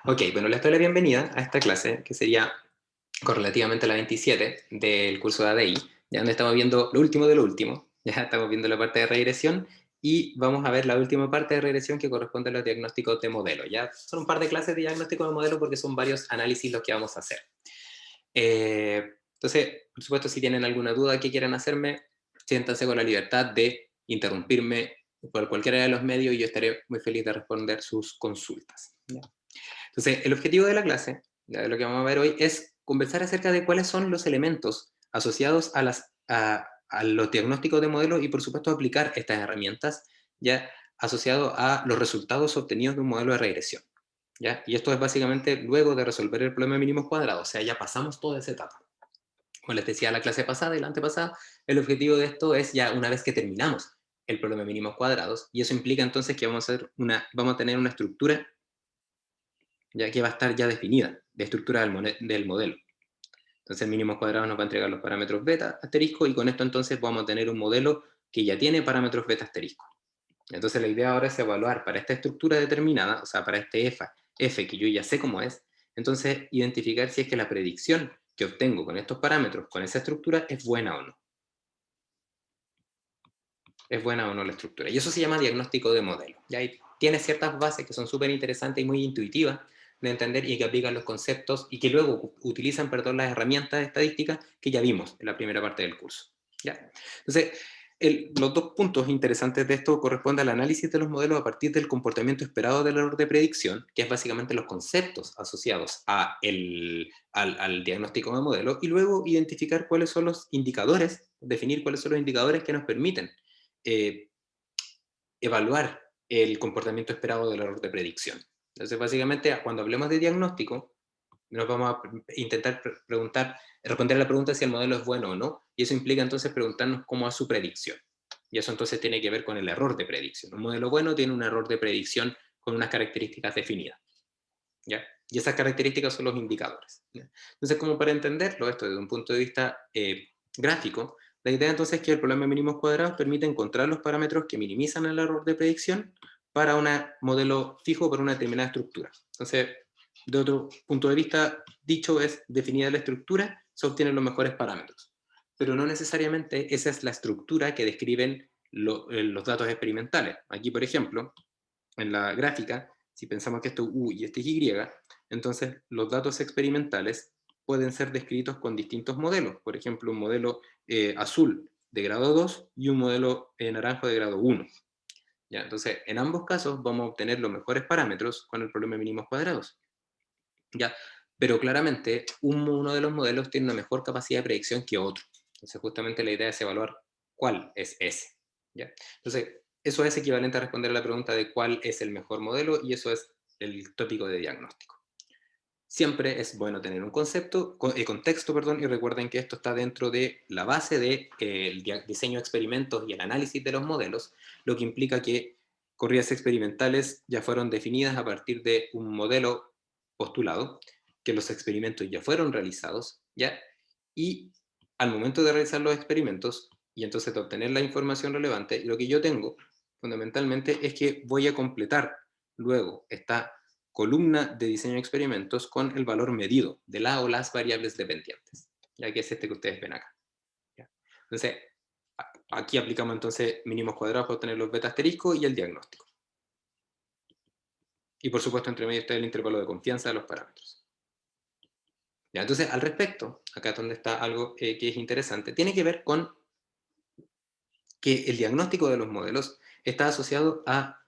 Ok, bueno, les doy la bienvenida a esta clase, que sería correlativamente la 27 del curso de ADI, ya donde estamos viendo lo último de lo último, ya estamos viendo la parte de regresión, y vamos a ver la última parte de regresión que corresponde a los diagnósticos de modelo. Ya son un par de clases de diagnóstico de modelo porque son varios análisis los que vamos a hacer. Entonces, por supuesto, si tienen alguna duda que quieran hacerme, siéntanse con la libertad de interrumpirme por cualquiera de los medios y yo estaré muy feliz de responder sus consultas. ¿Ya? Entonces, el objetivo de la clase, de lo que vamos a ver hoy, es conversar acerca de cuáles son los elementos asociados a los diagnósticos de modelos y, por supuesto, aplicar estas herramientas ya asociado a los resultados obtenidos de un modelo de regresión. ¿Ya? Y esto es básicamente luego de resolver el problema de mínimos cuadrados, o sea, ya pasamos toda esa etapa. Como les decía la clase pasada y la antepasada, el objetivo de esto es ya una vez que terminamos el problema de mínimos cuadrados, y eso implica entonces que vamos a tener una estructura ya que va a estar ya definida de estructura del modelo. Entonces el mínimo cuadrado nos va a entregar los parámetros beta asterisco y con esto entonces vamos a tener un modelo que ya tiene parámetros beta asterisco. Entonces la idea ahora es evaluar para esta estructura determinada, o sea, para este f que yo ya sé cómo es, entonces identificar si es que la predicción que obtengo con estos parámetros, con esa estructura, es buena o no. Es buena o no la estructura. Y eso se llama diagnóstico de modelo. ¿Ya? Y tiene ciertas bases que son súper interesantes y muy intuitivas de entender y que aplican los conceptos y que luego utilizan, perdón, las herramientas estadísticas que ya vimos en la primera parte del curso. ¿Ya? Entonces, los dos puntos interesantes de esto corresponden al análisis de los modelos a partir del comportamiento esperado del error de predicción, que es básicamente los conceptos asociados al diagnóstico de modelo, y luego identificar cuáles son los indicadores, definir cuáles son los indicadores que nos permiten eh, evaluar el comportamiento esperado del error de predicción. Entonces, básicamente, cuando hablemos de diagnóstico, nos vamos a intentar responder a la pregunta si el modelo es bueno o no, y eso implica entonces preguntarnos cómo es su predicción. Y eso entonces tiene que ver con el error de predicción. Un modelo bueno tiene un error de predicción con unas características definidas. ¿Ya? Y esas características son los indicadores. ¿Ya? Entonces, como para entenderlo, esto desde un punto de vista gráfico, la idea entonces es que el problema de mínimos cuadrados permite encontrar los parámetros que minimizan el error de predicción para un modelo fijo para una determinada estructura. Entonces, de otro punto de vista, dicho es, definida la estructura, se obtienen los mejores parámetros. Pero no necesariamente esa es la estructura que describen los datos experimentales. Aquí, por ejemplo, en la gráfica, si pensamos que esto es U y este es Y, entonces los datos experimentales pueden ser descritos con distintos modelos. Por ejemplo, un modelo azul de grado 2 y un modelo naranjo de grado 1. ¿Ya? Entonces, en ambos casos vamos a obtener los mejores parámetros con el problema de mínimos cuadrados. ¿Ya? Pero claramente, uno de los modelos tiene una mejor capacidad de predicción que otro. Entonces, justamente la idea es evaluar cuál es ese. ¿Ya? Entonces, eso es equivalente a responder a la pregunta de cuál es el mejor modelo y eso es el tópico de diagnóstico. Siempre es bueno tener un contexto, perdón, y recuerden que esto está dentro de la base del diseño de experimentos y el análisis de los modelos, lo que implica que corridas experimentales ya fueron definidas a partir de un modelo postulado, que los experimentos ya fueron realizados, ¿ya? Y al momento de realizar los experimentos y entonces de obtener la información relevante, lo que yo tengo fundamentalmente es que voy a completar luego esta columna de diseño de experimentos con el valor medido de la o las variables dependientes, ya que es este que ustedes ven acá. ¿Ya? Entonces, aquí aplicamos entonces mínimos cuadrados para obtener los beta asteriscos y el diagnóstico. Y por supuesto, entre medio está el intervalo de confianza de los parámetros. ¿Ya? Entonces, al respecto, acá es donde está algo que es interesante, tiene que ver con que el diagnóstico de los modelos está asociado a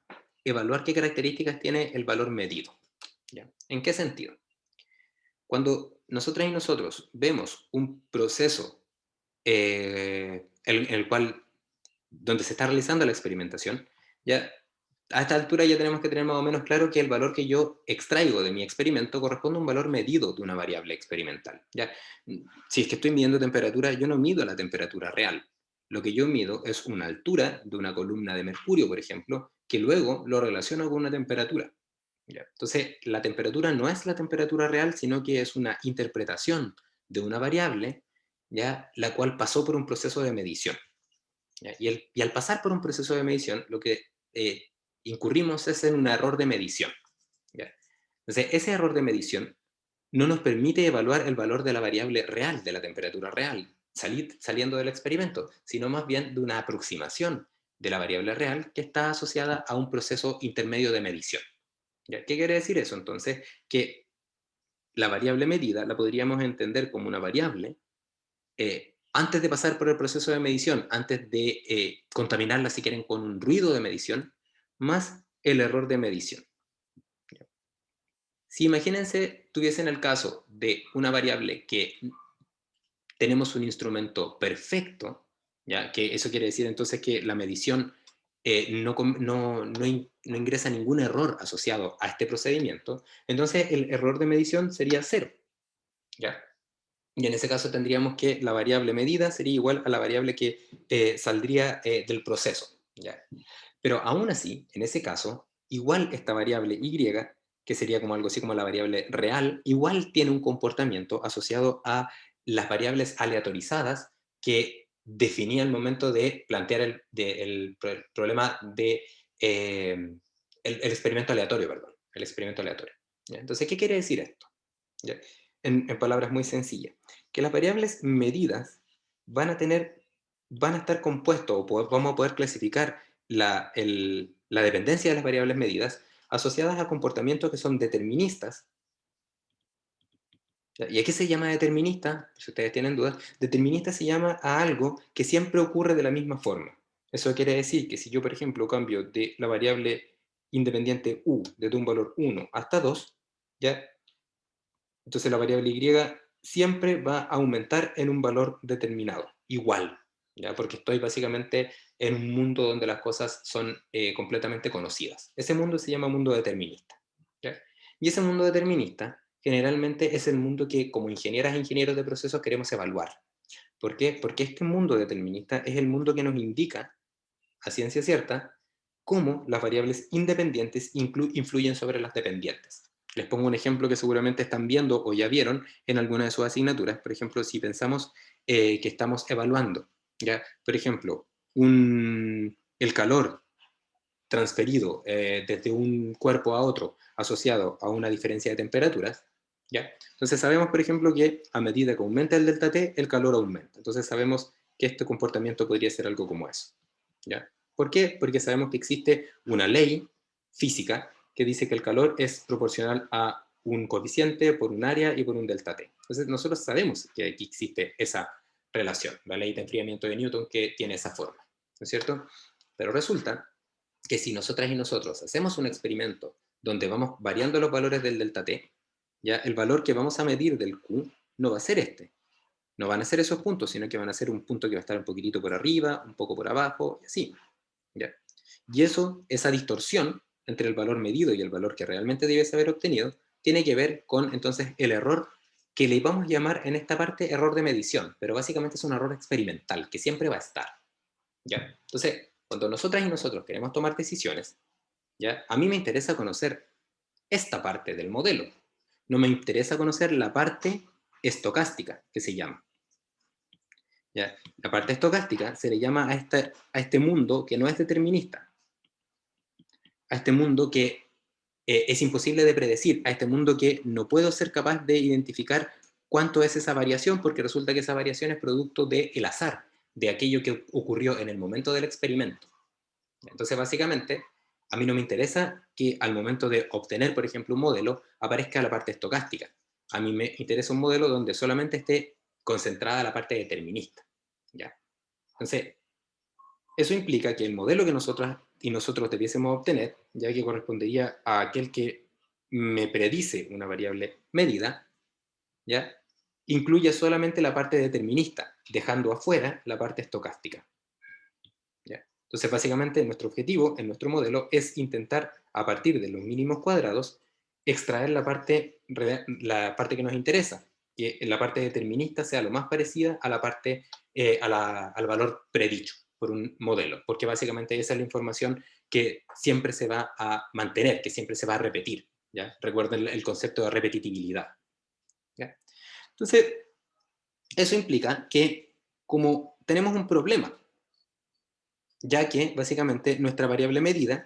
evaluar qué características tiene el valor medido. ¿Ya? ¿En qué sentido? Cuando nosotras y nosotros vemos un proceso en el cual, donde se está realizando la experimentación, ya a esta altura ya tenemos que tener más o menos claro que el valor que yo extraigo de mi experimento corresponde a un valor medido de una variable experimental. ¿Ya? Si es que estoy midiendo temperatura, yo no mido la temperatura real. Lo que yo mido es una altura de una columna de mercurio, por ejemplo, que luego lo relaciono con una temperatura. ¿Ya? Entonces, la temperatura no es la temperatura real, sino que es una interpretación de una variable, ¿ya? La cual pasó por un proceso de medición. ¿Ya? Y al pasar por un proceso de medición, lo que incurrimos es en un error de medición. ¿Ya? Entonces, ese error de medición no nos permite evaluar el valor de la variable real, de la temperatura real, saliendo del experimento, sino más bien de una aproximación de la variable real que está asociada a un proceso intermedio de medición. ¿Ya? ¿Qué quiere decir eso? Entonces, que la variable medida la podríamos entender como una variable antes de pasar por el proceso de medición, antes de contaminarla, si quieren, con un ruido de medición, más el error de medición. Si imagínense, tuviesen el caso de una variable que tenemos un instrumento perfecto, ¿ya? Que eso quiere decir entonces que la medición no ingresa ningún error asociado a este procedimiento, entonces el error de medición sería cero, ¿ya? Y en ese caso tendríamos que la variable medida sería igual a la variable que saldría del proceso, ¿ya? Pero aún así, en ese caso, igual esta variable y, que sería como algo así como la variable real, igual tiene un comportamiento asociado a las variables aleatorizadas que definía el momento de plantear el problema de el experimento aleatorio, perdón, el experimento aleatorio. ¿Ya? Entonces, ¿qué quiere decir esto? ¿Ya? En palabras muy sencillas, que las variables medidas van a tener, van a estar compuestos, o vamos a poder clasificar la dependencia de las variables medidas asociadas a comportamientos que son deterministas. ¿Ya? ¿Y a qué se llama determinista? Si ustedes tienen dudas, determinista se llama a algo que siempre ocurre de la misma forma. Eso quiere decir que si yo, por ejemplo, cambio de la variable independiente u desde un valor 1 hasta 2, ¿ya? Entonces la variable y siempre va a aumentar en un valor determinado, igual, ¿ya? Porque estoy básicamente en un mundo donde las cosas son completamente conocidas. Ese mundo se llama mundo determinista, ¿ya? Y ese mundo determinista generalmente es el mundo que como ingenieras e ingenieros de procesos queremos evaluar. ¿Por qué? Porque este mundo determinista es el mundo que nos indica, a ciencia cierta, cómo las variables independientes influyen sobre las dependientes. Les pongo un ejemplo que seguramente están viendo o ya vieron en alguna de sus asignaturas. Por ejemplo, si pensamos que estamos evaluando, ¿ya? Por ejemplo, el calor transferido desde un cuerpo a otro asociado a una diferencia de temperaturas, ¿ya? Entonces sabemos, por ejemplo, que a medida que aumenta el delta T, el calor aumenta. Entonces sabemos que este comportamiento podría ser algo como eso, ¿ya? ¿Por qué? Porque sabemos que existe una ley física que dice que el calor es proporcional a un coeficiente por un área y por un delta T. Entonces nosotros sabemos que aquí existe esa relación, la ley de enfriamiento de Newton que tiene esa forma, ¿no es cierto? Pero resulta que si nosotras y nosotros hacemos un experimento donde vamos variando los valores del delta T, ya el valor que vamos a medir del Q no va a ser este. No van a ser esos puntos, sino que van a ser un punto que va a estar un poquitito por arriba, un poco por abajo, y así. ¿Ya? Y eso, esa distorsión entre el valor medido y el valor que realmente debes haber obtenido, tiene que ver con entonces el error que le vamos a llamar en esta parte error de medición, pero básicamente es un error experimental que siempre va a estar. ¿Ya? Entonces, cuando nosotras y nosotros queremos tomar decisiones, ¿ya? A mí me interesa conocer esta parte del modelo. No me interesa conocer la parte estocástica, que se llama. ¿Ya? La parte estocástica se le llama a este mundo que no es determinista, a este mundo que es imposible de predecir, a este mundo que no puedo ser capaz de identificar cuánto es esa variación, porque resulta que esa variación es producto del azar, de aquello que ocurrió en el momento del experimento. Entonces, básicamente, a mí no me interesa que al momento de obtener, por ejemplo, un modelo, aparezca la parte estocástica. A mí me interesa un modelo donde solamente esté concentrada la parte determinista. ¿Ya? Entonces, eso implica que el modelo que nosotras y nosotros debiésemos obtener, ya que correspondería a aquel que me predice una variable medida, ¿ya? Incluye solamente la parte determinista, dejando afuera la parte estocástica. ¿Ya? Entonces, básicamente, nuestro objetivo en nuestro modelo es intentar, a partir de los mínimos cuadrados, extraer la parte que nos interesa, que la parte determinista sea lo más parecida a la parte, al valor predicho por un modelo, porque básicamente esa es la información que siempre se va a mantener, que siempre se va a repetir. ¿Ya? Recuerden el concepto de repetitividad. ¿Ya? Entonces, eso implica que como tenemos un problema, ya que básicamente nuestra variable medida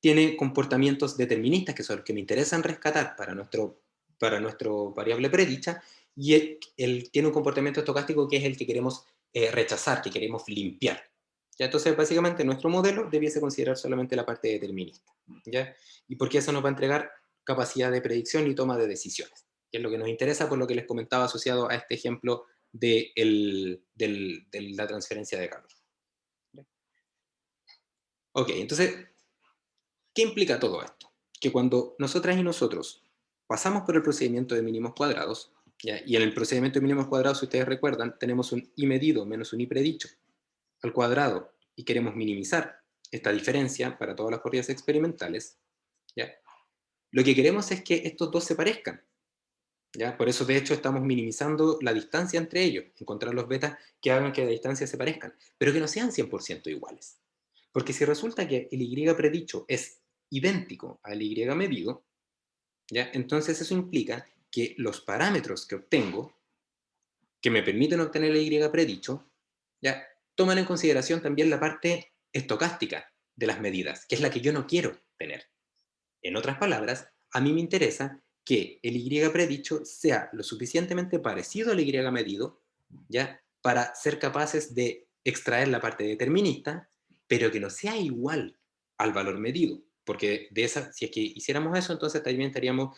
tiene comportamientos deterministas, que son los que me interesan rescatar para nuestro variable predicha, y él tiene un comportamiento estocástico que es el que queremos rechazar, que queremos limpiar. ¿Ya? Entonces, básicamente, nuestro modelo debiese considerar solamente la parte determinista. ¿Ya? Y porque eso nos va a entregar capacidad de predicción y toma de decisiones, que es lo que nos interesa, por lo que les comentaba asociado a este ejemplo de la transferencia de calor. Ok, entonces, ¿qué implica todo esto? Que cuando nosotras y nosotros pasamos por el procedimiento de mínimos cuadrados, ¿ya? Y en el procedimiento de mínimos cuadrados, si ustedes recuerdan, tenemos un i medido menos un i predicho al cuadrado y queremos minimizar esta diferencia para todas las corridas experimentales, ¿ya? Lo que queremos es que estos dos se parezcan, ¿ya? Por eso, de hecho, estamos minimizando la distancia entre ellos, encontrar los betas que hagan que la distancia se parezcan, pero que no sean 100% iguales. Porque si resulta que el y predicho es idéntico al y medido, ¿ya? Entonces eso implica que los parámetros que obtengo, que me permiten obtener el y predicho, ¿ya? Toman en consideración también la parte estocástica de las medidas, que es la que yo no quiero tener. En otras palabras, a mí me interesa que el y predicho sea lo suficientemente parecido al y medido, ¿ya? Para ser capaces de extraer la parte determinista, pero que no sea igual al valor medido. Porque si es que hiciéramos eso, entonces también estaríamos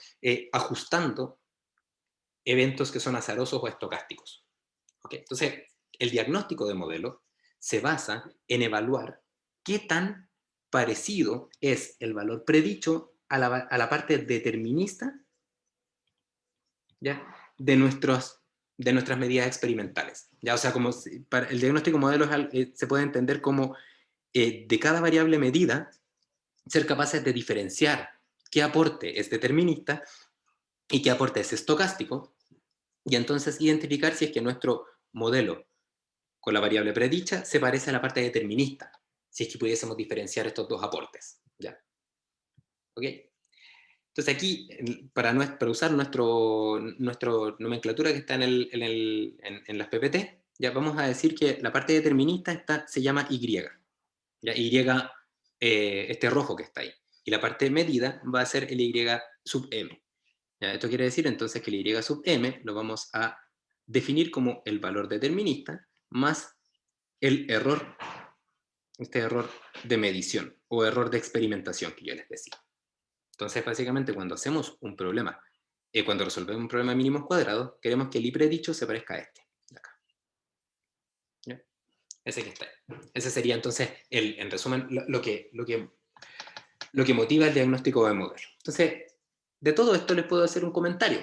ajustando eventos que son azarosos o estocásticos. ¿Okay? Entonces, el diagnóstico de modelo se basa en evaluar qué tan parecido es el valor predicho a la parte determinista, ¿ya? De nuestras medidas experimentales. ¿Ya? O sea, para el diagnóstico modelo se puede entender como de cada variable medida ser capaces de diferenciar qué aporte es determinista y qué aporte es estocástico, y entonces identificar si es que nuestro modelo con la variable predicha se parece a la parte determinista, si es que pudiésemos diferenciar estos dos aportes. ¿Ya? ¿Ok? Entonces aquí, para usar nuestra nomenclatura que está en las PPT, ya vamos a decir que la parte determinista se llama Y. ¿Ya? Y, este rojo que está ahí. Y la parte medida va a ser el Y sub m. ¿Ya? Esto quiere decir entonces que el Y sub m lo vamos a definir como el valor determinista más el error, este error de medición o error de experimentación que yo les decía. Entonces, básicamente, cuando hacemos un problema, cuando resolvemos un problema de mínimos cuadrados, queremos que el i predicho se parezca a este, de acá. ¿Ya? Ese que está ahí. Ese sería entonces, en resumen, lo que motiva el diagnóstico de modelo. Entonces, de todo esto les puedo hacer un comentario,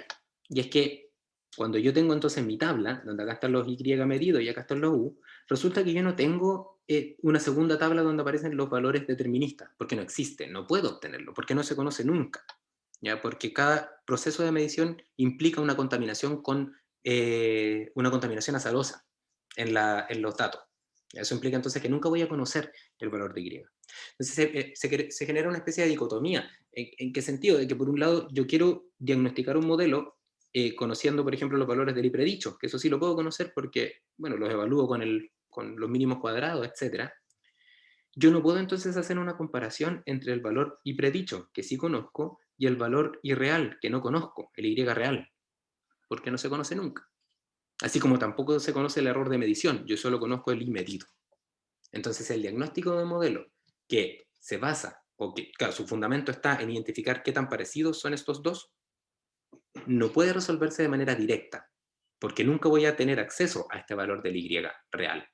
y es que cuando yo tengo entonces mi tabla, donde acá están los y medidos y acá están los u, resulta que yo no tengo una segunda tabla donde aparecen los valores deterministas, porque no existe, no puedo obtenerlo, porque no se conoce nunca, ¿ya? Porque cada proceso de medición implica una contaminación una contaminación azarosa en los datos. Eso implica entonces que nunca voy a conocer el valor de y. Entonces se genera una especie de dicotomía. ¿En qué sentido? De que por un lado yo quiero diagnosticar un modelo conociendo, por ejemplo, los valores del i predicho, que eso sí lo puedo conocer porque, bueno, los evalúo con los mínimos cuadrados, etc. Yo no puedo entonces hacer una comparación entre el valor i predicho, que sí conozco, y el valor irreal, que no conozco, el y real, porque no se conoce nunca. Así como tampoco se conoce el error de medición, yo solo conozco el i medido. Entonces el diagnóstico de modelo que se basa, o que claro, su fundamento está en identificar qué tan parecidos son estos dos, no puede resolverse de manera directa, porque nunca voy a tener acceso a este valor del y real,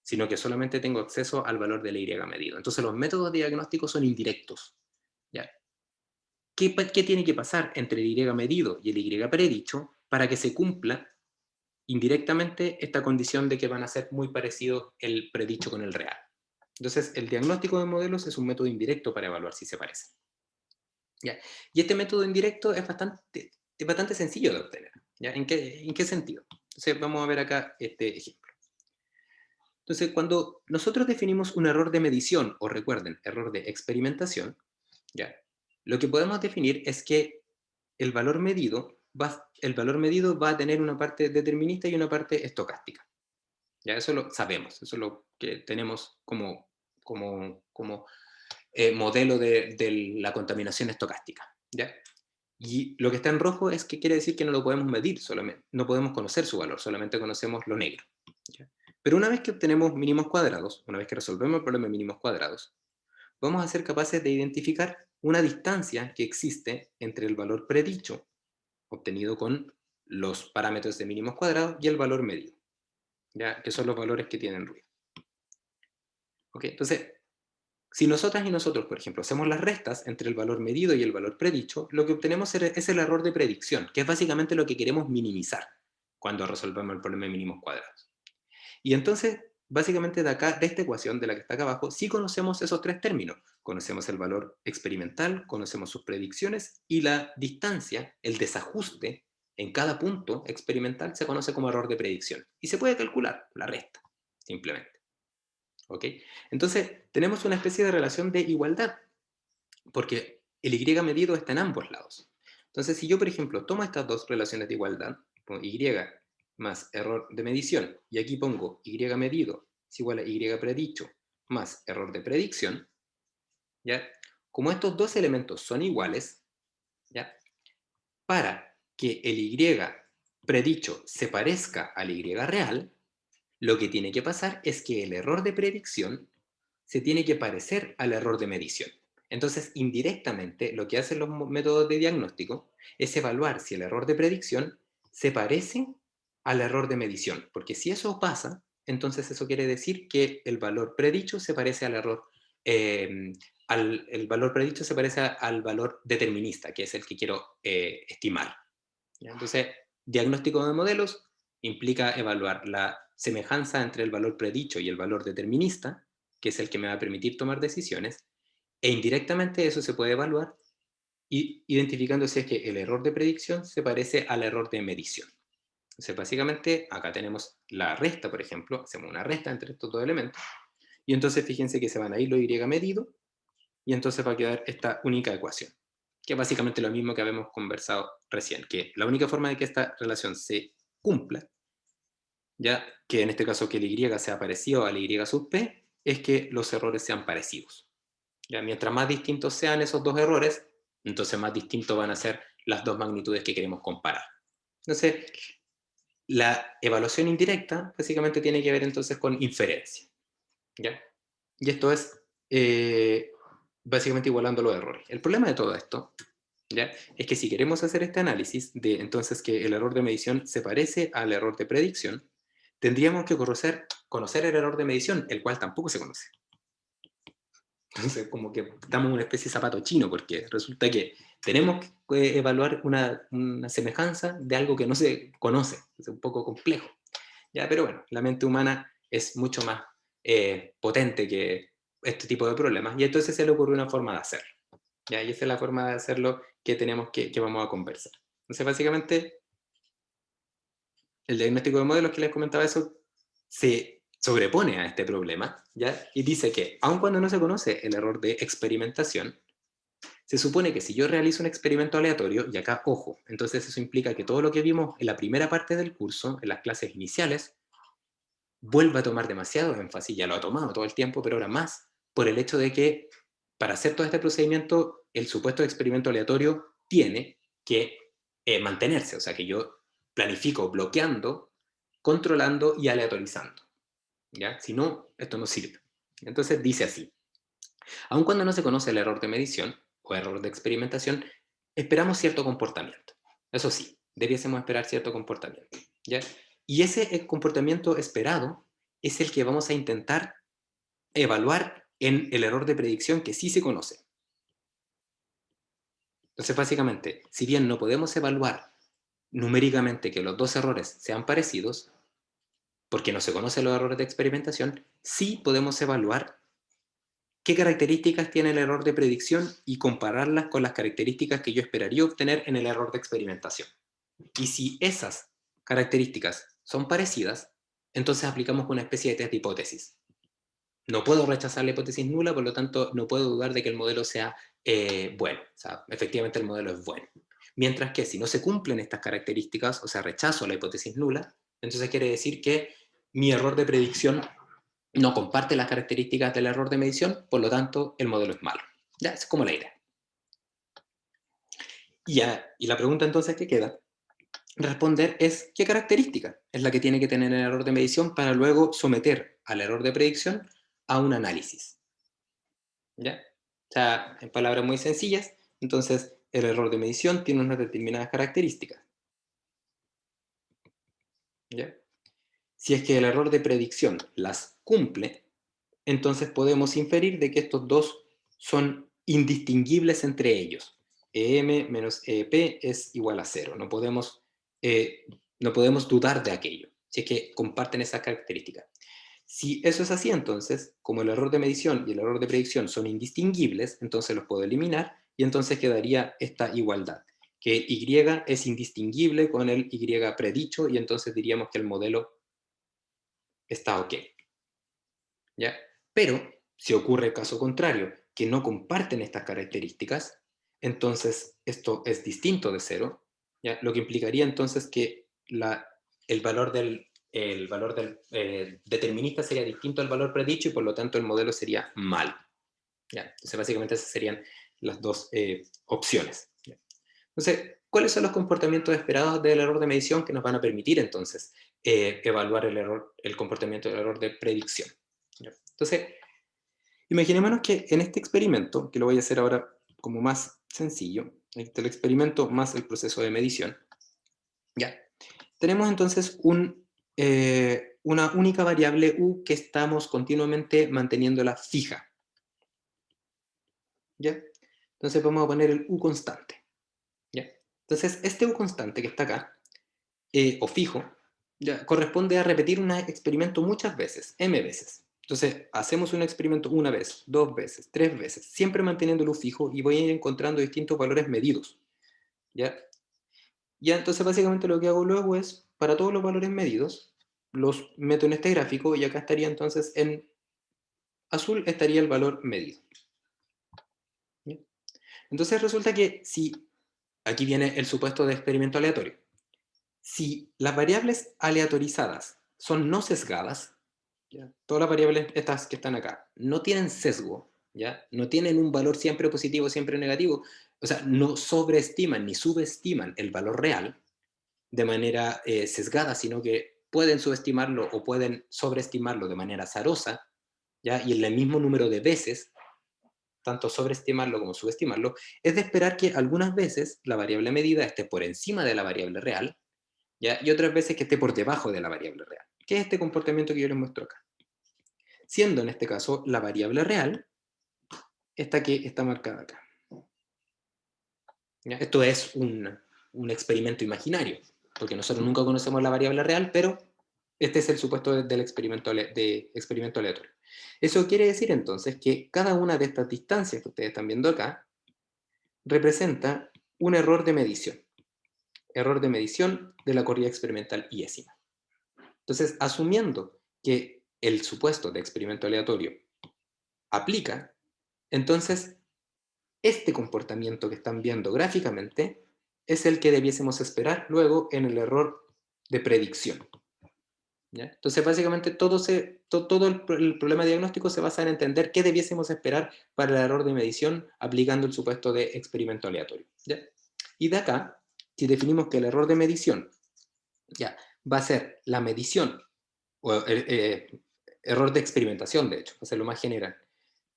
sino que solamente tengo acceso al valor del y medido. Entonces los métodos de diagnóstico son indirectos. ¿Ya? ¿Qué tiene que pasar entre el y medido y el y predicho para que se cumpla indirectamente esta condición de que van a ser muy parecidos el predicho con el real? Entonces, el diagnóstico de modelos es un método indirecto para evaluar si se parecen. ¿Ya? Y este método indirecto es bastante sencillo de obtener. ¿Ya? ¿En qué sentido? Entonces, vamos a ver acá este ejemplo. Entonces, cuando nosotros definimos un error de medición, o recuerden, error de experimentación, ¿ya? Lo que podemos definir es que el valor medido va a tener una parte determinista y una parte estocástica. ¿Ya? Eso lo sabemos, eso es lo que tenemos como modelo de la contaminación estocástica, ¿ya? Y lo que está en rojo es que quiere decir que no lo podemos medir, solamente, no podemos conocer su valor, solamente conocemos lo negro, ¿ya? Pero una vez que obtenemos mínimos cuadrados, una vez que resolvemos el problema de mínimos cuadrados, vamos a ser capaces de identificar una distancia que existe entre el valor predicho, obtenido con los parámetros de mínimos cuadrados, y el valor medido, ¿ya? Que son los valores que tienen ruido. ¿Ok? Entonces, si nosotras y nosotros, por ejemplo, hacemos las restas entre el valor medido y el valor predicho, lo que obtenemos es el error de predicción, que es básicamente lo que queremos minimizar cuando resolvemos el problema de mínimos cuadrados. Y entonces, básicamente de acá, de esta ecuación, de la que está acá abajo, sí conocemos esos tres términos. Conocemos el valor experimental, conocemos sus predicciones, y la distancia, el desajuste en cada punto experimental se conoce como error de predicción. Y se puede calcular, la resta, simplemente. ¿Ok? Entonces, tenemos una especie de relación de igualdad, porque el y medido está en ambos lados. Entonces, si yo, por ejemplo, tomo estas dos relaciones de igualdad, pongo y más error de medición, y aquí pongo y medido es igual a y predicho más error de predicción, ¿ya? Como estos dos elementos son iguales, ¿ya? Para que el y predicho se parezca al y real, lo que tiene que pasar es que el error de predicción se tiene que parecer al error de medición. Entonces, indirectamente, lo que hacen los métodos de diagnóstico es evaluar si el error de predicción se parece al error de medición, porque si eso pasa, entonces eso quiere decir que el valor predicho se parece al error, el valor predicho se parece al valor determinista, que es el que quiero estimar. ¿Ya? Entonces, diagnóstico de modelos implica evaluar la semejanza entre el valor predicho y el valor determinista, que es el que me va a permitir tomar decisiones, e indirectamente eso se puede evaluar identificando si es que el error de predicción se parece al error de medición. Entonces, básicamente, acá tenemos la resta, por ejemplo, hacemos una resta entre estos dos elementos, y entonces fíjense que se van a ir lo y medido, y entonces va a quedar esta única ecuación, que es básicamente lo mismo que habíamos conversado recién, que la única forma de que esta relación se cumpla, ya que en este caso que el y sea parecido al y sub p, es que los errores sean parecidos. Ya, mientras más distintos sean esos dos errores, entonces más distintos van a ser las dos magnitudes que queremos comparar. Entonces, la evaluación indirecta básicamente tiene que ver entonces con inferencia, ¿ya? Y esto es básicamente igualando los errores. El problema de todo esto, ¿ya? Es que si queremos hacer este análisis de entonces que el error de medición se parece al error de predicción, tendríamos que conocer el error de medición, el cual tampoco se conoce. Entonces, como que estamos en una especie de zapato chino, porque resulta que tenemos que evaluar una semejanza de algo que no se conoce. Es un poco complejo. ¿Ya? Pero bueno, la mente humana es mucho más potente que este tipo de problemas, y entonces se le ocurrió una forma de hacerlo. ¿Ya? Y esa es la forma de hacerlo que tenemos que vamos a conversar. Entonces, básicamente, el diagnóstico de modelos que les comentaba eso se sobrepone a este problema, ¿ya? Y dice que, aun cuando no se conoce el error de experimentación, se supone que si yo realizo un experimento aleatorio, y acá, ojo, entonces eso implica que todo lo que vimos en la primera parte del curso, en las clases iniciales, vuelva a tomar demasiado énfasis, ya lo ha tomado todo el tiempo, pero ahora más, por el hecho de que para hacer todo este procedimiento, el supuesto experimento aleatorio tiene que mantenerse, o sea que yo planifico bloqueando, controlando y aleatorizando, ¿ya? Si no, esto no sirve. Entonces dice así: aun cuando no se conoce el error de medición o error de experimentación, esperamos cierto comportamiento. Eso sí, debiésemos esperar cierto comportamiento, ¿ya? Y ese comportamiento esperado es el que vamos a intentar evaluar en el error de predicción que sí se conoce. Entonces, básicamente, si bien no podemos evaluar numéricamente que los dos errores sean parecidos, porque no se conocen los errores de experimentación, sí podemos evaluar qué características tiene el error de predicción y compararlas con las características que yo esperaría obtener en el error de experimentación. Y si esas características son parecidas, entonces aplicamos una especie de test de hipótesis. No puedo rechazar la hipótesis nula, por lo tanto no puedo dudar de que el modelo sea bueno. O sea, efectivamente el modelo es bueno. Mientras que si no se cumplen estas características, o sea, rechazo la hipótesis nula, entonces quiere decir que mi error de predicción no comparte las características del error de medición, por lo tanto el modelo es malo. Ya, es como la idea. Y la pregunta entonces que queda responder es qué característica es la que tiene que tener el error de medición para luego someter al error de predicción a un análisis. ¿Ya? O sea, en palabras muy sencillas, entonces el error de medición tiene unas determinadas características. ¿Ya? Si es que el error de predicción las cumple, entonces podemos inferir de que estos dos son indistinguibles entre ellos. EM menos EP es igual a cero. Eh, no podemos dudar de aquello, si es que comparten esas características. Si eso es así, entonces, como el error de medición y el error de predicción son indistinguibles, entonces los puedo eliminar y entonces quedaría esta igualdad, que Y es indistinguible con el Y predicho y entonces diríamos que el modelo está ok. ¿Ya? Pero si ocurre el caso contrario, que no comparten estas características, entonces esto es distinto de cero, ¿ya? Lo que implicaría entonces que el valor del determinista sería distinto al valor predicho y por lo tanto el modelo sería malo. ¿Ya? Entonces básicamente esas serían las dos opciones. ¿Ya? Entonces, ¿cuáles son los comportamientos esperados del error de medición que nos van a permitir entonces evaluar el comportamiento del error de predicción? ¿Ya? Entonces, imaginémonos que en este experimento, que lo voy a hacer ahora como más sencillo, el experimento más el proceso de medición, ya, tenemos entonces una única variable u que estamos continuamente manteniéndola fija, ¿ya? Entonces vamos a poner el u constante, ¿ya? Entonces este u constante que está acá, o fijo, ya, corresponde a repetir un experimento muchas veces, m veces. Entonces, hacemos un experimento una vez, dos veces, tres veces, siempre manteniéndolo fijo y voy a ir encontrando distintos valores medidos. ¿Ya? Ya, entonces básicamente lo que hago luego es, para todos los valores medidos, los meto en este gráfico y acá estaría entonces en azul estaría el valor medido. ¿Ya? Entonces resulta que si, aquí viene el supuesto de experimento aleatorio, si las variables aleatorizadas son no sesgadas, ¿ya? Todas las variables estas que están acá no tienen sesgo, ¿ya? No tienen un valor siempre positivo, siempre negativo, o sea, no sobreestiman ni subestiman el valor real de manera sesgada, sino que pueden subestimarlo o pueden sobreestimarlo de manera azarosa, ¿ya? Y en el mismo número de veces, tanto sobreestimarlo como subestimarlo, es de esperar que algunas veces la variable medida esté por encima de la variable real, ¿ya? Y otras veces que esté por debajo de la variable real, que es este comportamiento que yo les muestro acá. Siendo en este caso la variable real esta que está marcada acá. ¿Ya? Esto es un experimento imaginario, porque nosotros nunca conocemos la variable real, pero este es el supuesto del experimento, experimento aleatorio. Eso quiere decir entonces que cada una de estas distancias que ustedes están viendo acá representa un error de medición de la corrida experimental iésima. Entonces, asumiendo que el supuesto de experimento aleatorio aplica, entonces este comportamiento que están viendo gráficamente es el que debiésemos esperar luego en el error de predicción. ¿Ya? Entonces, básicamente, todo el problema diagnóstico se basa en entender qué debiésemos esperar para el error de medición aplicando el supuesto de experimento aleatorio. ¿Ya? Y de acá, si definimos que el error de medición ya, va a ser la medición, o error de experimentación, de hecho, va a ser lo más general,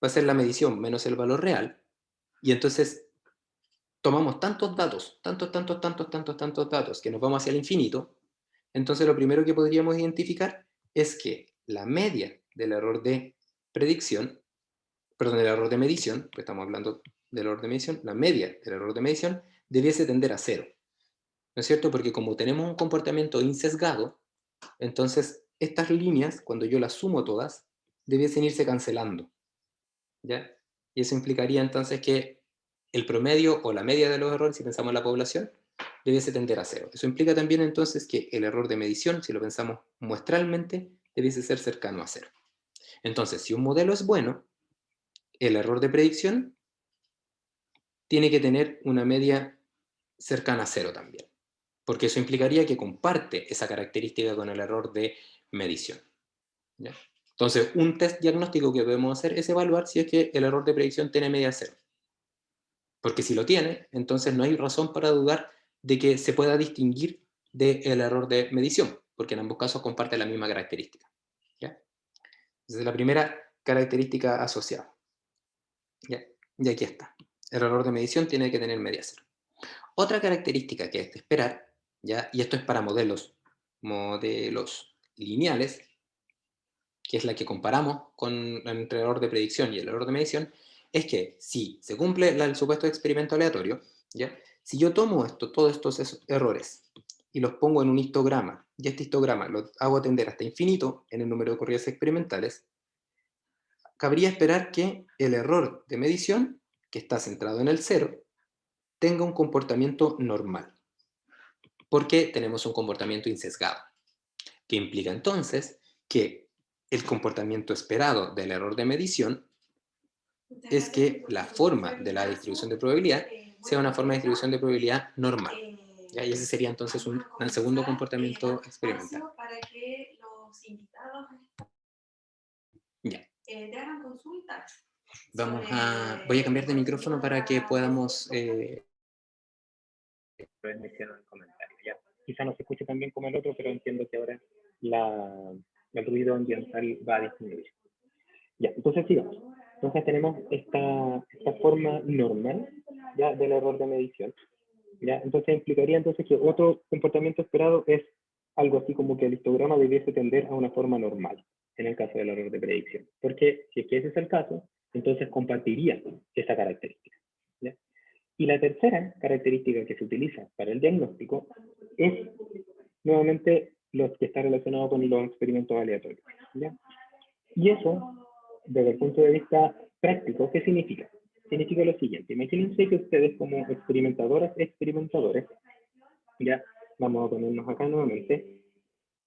va a ser la medición menos el valor real, y entonces tomamos tantos datos, tantos datos, que nos vamos hacia el infinito, entonces lo primero que podríamos identificar es que la media del error de predicción, perdón, del error de medición, porque estamos hablando del error de medición, la media del error de medición debiese tender a cero, ¿no es cierto? Porque como tenemos un comportamiento insesgado, entonces estas líneas, cuando yo las sumo todas, debiesen irse cancelando, ¿ya? Y eso implicaría entonces que el promedio o la media de los errores, si pensamos en la población, debiese tender a cero. Eso implica también entonces que el error de medición, si lo pensamos muestralmente, debiese ser cercano a cero. Entonces, si un modelo es bueno, el error de predicción tiene que tener una media cercana a cero también, porque eso implicaría que comparte esa característica con el error de medición. ¿Ya? Entonces, un test diagnóstico que podemos hacer es evaluar si es que el error de predicción tiene media cero. Porque si lo tiene, entonces no hay razón para dudar de que se pueda distinguir del error de medición, porque en ambos casos comparte la misma característica. ¿Ya? Esa es la primera característica asociada. ¿Ya? Y aquí está. El error de medición tiene que tener media cero. Otra característica que es de esperar, ¿ya? Y esto es para modelos lineales, que es la que comparamos con entre el error de predicción y el error de medición, es que si se cumple el supuesto de experimento aleatorio, ¿ya? Si yo tomo todos estos errores y los pongo en un histograma, y este histograma lo hago tender hasta infinito en el número de corridas experimentales, cabría esperar que el error de medición, que está centrado en el cero, tenga un comportamiento normal, porque tenemos un comportamiento insesgado, que implica entonces que el comportamiento esperado del error de medición es que la forma de la distribución de probabilidad sea una forma de distribución de probabilidad normal. ¿Ya? Y ese sería entonces el segundo comportamiento experimental. Ya. Voy a cambiar de micrófono para que podamos... mencionar el comentario. ¿Ya? Quizá no se escuche tan bien como el otro, pero entiendo que ahora el ruido ambiental va a disminuir. Ya, entonces sigamos. Entonces tenemos esta forma normal, ¿ya? Del error de medición. ¿Ya? Entonces implicaría entonces que otro comportamiento esperado es algo así como que el histograma debiese tender a una forma normal, en el caso del error de predicción. Porque si es que ese es el caso, entonces compartiría esa característica. ¿Ya? Y la tercera característica que se utiliza para el diagnóstico es nuevamente los que está relacionado con los experimentos aleatorios. ¿Ya? Y eso, desde el punto de vista práctico, ¿qué significa? Significa lo siguiente. Imagínense que ustedes como experimentadores, ya vamos a ponernos acá nuevamente,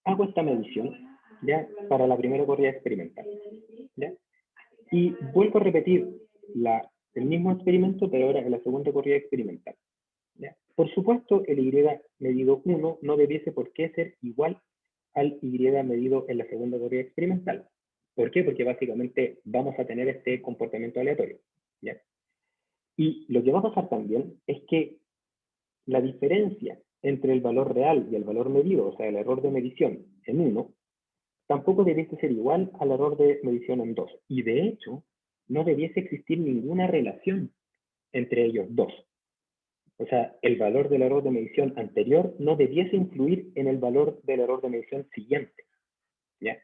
hago esta medición, ya, para la primera corrida experimental, ya, y vuelvo a repetir el mismo experimento, pero ahora en la segunda corrida experimental, ya. Por supuesto, el Y medido 1 no debiese por qué ser igual al Y medido en la segunda corrida experimental. ¿Por qué? Porque básicamente vamos a tener este comportamiento aleatorio, ¿ya? Y lo que va a pasar también es que la diferencia entre el valor real y el valor medido, o sea, el error de medición en 1, tampoco debiese ser igual al error de medición en 2. Y de hecho, no debiese existir ninguna relación entre ellos dos. O sea, el valor del error de medición anterior no debiese influir en el valor del error de medición siguiente, ¿ya?